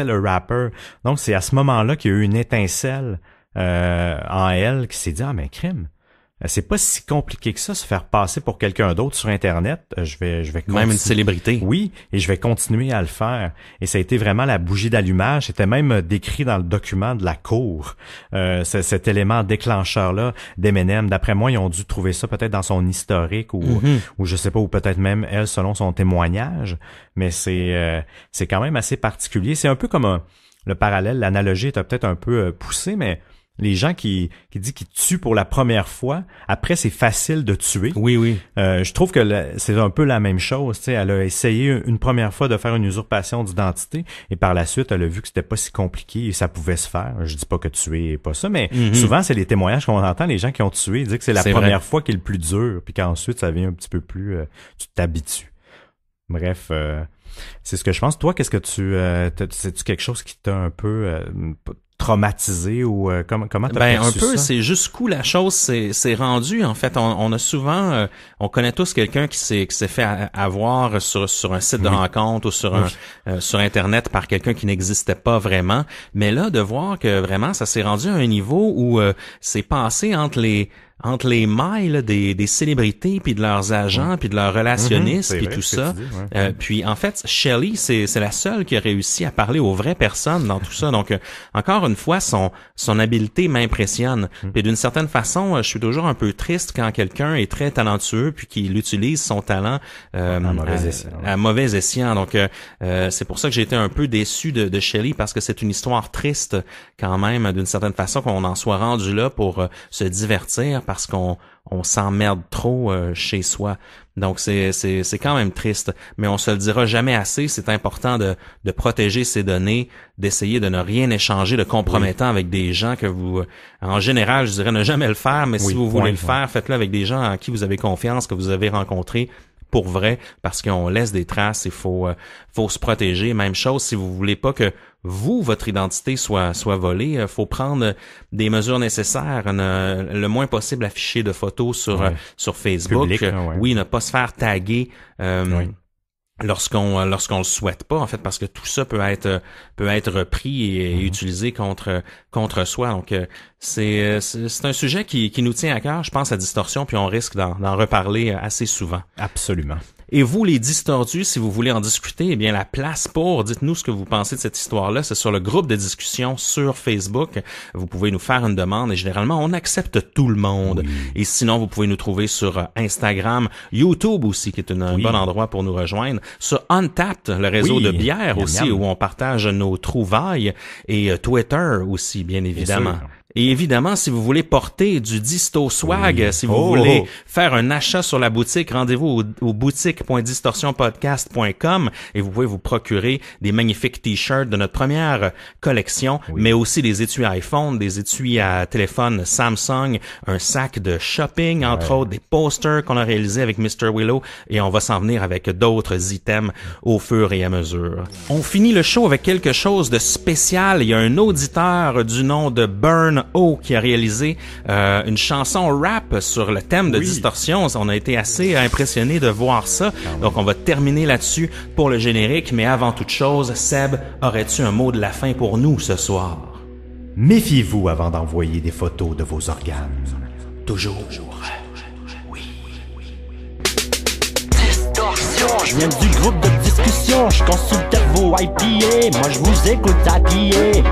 le rappeur. Donc c'est à ce moment-là qu'il y a eu une étincelle en elle qui s'est dit mais crime. C'est pas si compliqué que ça, se faire passer pour quelqu'un d'autre sur Internet. Je vais même une célébrité. Oui, et je vais continuer à le faire. Et ça a été vraiment la bougie d'allumage. C'était même décrit dans le document de la cour. Cet élément déclencheur-là d'Eminem. D'après moi, ils ont dû trouver ça peut-être dans son historique ou je sais pas, ou peut-être même elle selon son témoignage. Mais c'est quand même assez particulier. C'est un peu comme le parallèle, l'analogie est peut-être un peu poussée, mais les gens qui disent qu'ils tuent pour la première fois, après c'est facile de tuer. Oui. Je trouve que c'est un peu la même chose. Tu sais, elle a essayé une première fois de faire une usurpation d'identité et par la suite elle a vu que c'était pas si compliqué et ça pouvait se faire. Je dis pas que tuer est pas ça, mais souvent c'est les témoignages qu'on entend, les gens qui ont tué disent que c'est la première fois qui est le plus dur, puis qu'ensuite ça vient un petit peu plus, tu t'habitues. Bref. C'est ce que je pense. Toi, qu'est-ce que c'est-tu quelque chose qui t'a un peu traumatisé ou comment t'as perçu un peu, ça? c'est jusqu'où la chose s'est rendue. En fait, on a souvent, on connaît tous quelqu'un qui s'est fait avoir sur un site de rencontre ou sur Internet par quelqu'un qui n'existait pas vraiment. Mais là, de voir que vraiment, ça s'est rendu à un niveau où c'est passé entre les mailles là, des célébrités puis de leurs agents puis de leurs relationnistes puis tout ça. Puis en fait, Shelley, c'est la seule qui a réussi à parler aux vraies personnes dans tout ça. Donc encore une fois, son habileté m'impressionne. Puis d'une certaine façon, je suis toujours un peu triste quand quelqu'un est très talentueux puis qu'il utilise son talent à mauvais escient. Donc c'est pour ça que j'ai été un peu déçu de Shelley parce que c'est une histoire triste quand même d'une certaine façon qu'on en soit rendu là pour se divertir parce qu'on s'emmerde trop chez soi. Donc c'est quand même triste, mais on se le dira jamais assez, c'est important de protéger ses données, d'essayer de ne rien échanger de compromettant avec des gens que vous en général, je dirais ne jamais le faire, mais si vous voulez le faire, faites-le avec des gens en qui vous avez confiance, que vous avez rencontrés pour vrai, parce qu'on laisse des traces, il faut se protéger. Même chose si vous voulez pas que votre identité soit volée, faut prendre des mesures nécessaires, le moins possible afficher de photos sur Facebook. Public, oui, ne pas se faire taguer. Lorsqu'on le souhaite pas, en fait, parce que tout ça peut être repris et utilisé contre soi. Donc c'est un sujet qui nous tient à cœur, je pense, à Distorsion, puis on risque d'en reparler assez souvent. Absolument. Et vous, les distordus, si vous voulez en discuter, eh bien, la place pour, dites-nous ce que vous pensez de cette histoire-là, c'est sur le groupe de discussion sur Facebook. Vous pouvez nous faire une demande et généralement, on accepte tout le monde. Oui. Et sinon, vous pouvez nous trouver sur Instagram, YouTube aussi, qui est un bon endroit pour nous rejoindre, sur Untapped, le réseau de bière aussi, où on partage nos trouvailles, et Twitter aussi, bien évidemment. Et évidemment, si vous voulez porter du Disto Swag, si vous voulez faire un achat sur la boutique, rendez-vous au boutique.distorsionpodcast.com et vous pouvez vous procurer des magnifiques t-shirts de notre première collection, mais aussi des étuis iPhone, des étuis à téléphone Samsung, un sac de shopping, entre autres, des posters qu'on a réalisés avec Mr. Willow, et on va s'en venir avec d'autres items au fur et à mesure. On finit le show avec quelque chose de spécial. Il y a un auditeur du nom de Burn O qui a réalisé une chanson rap sur le thème de Distorsion. On a été assez impressionnés de voir ça. Donc on va terminer là-dessus pour le générique, mais avant toute chose, Seb, aurais-tu un mot de la fin pour nous ce soir? Méfiez-vous avant d'envoyer des photos de vos organes. Toujours. Je viens du groupe de discussion, je consultais vos IPA, moi je vous écoute habillé.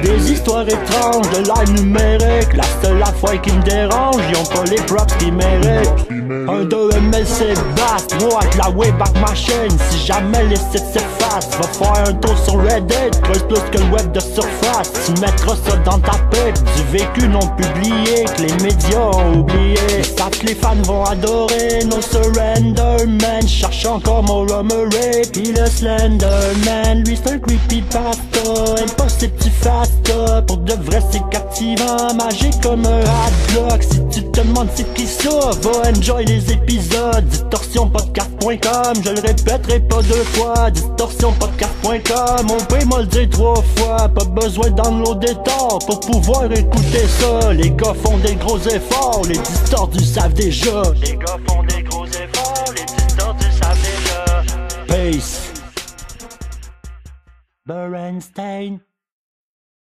Des histoires étranges de l'art numérique, la seule affaire qui me dérange, ils ont pas les props qu'ils méritent. Un de MLC basse, moi avec la Wayback Machine, si jamais les sites s'effacent, va faire un tour sur Reddit, creuse plus que le web de surface. Tu mettras ça dans ta pipe, du vécu non publié, que les médias ont oublié. Ça que les fans vont adorer, no surrender man, cherche encore mon Romeray, pis le Slenderman, lui c'est un creepypasta, aime pas ces petits fasta, pour de vrai c'est captivant, magique comme un hot-block, si tu te demandes c'est qui ça, va enjoy les épisodes, distorsionpodcast.com, je le répéterai pas deux fois, distorsionpodcast.com, on peut me le dire 3 fois, pas besoin de downloader tard, pour pouvoir écouter ça, les gars font des gros efforts, les distordus savent déjà, les gars font des gros efforts, les distordus savent déjà. Peace. Bernstein.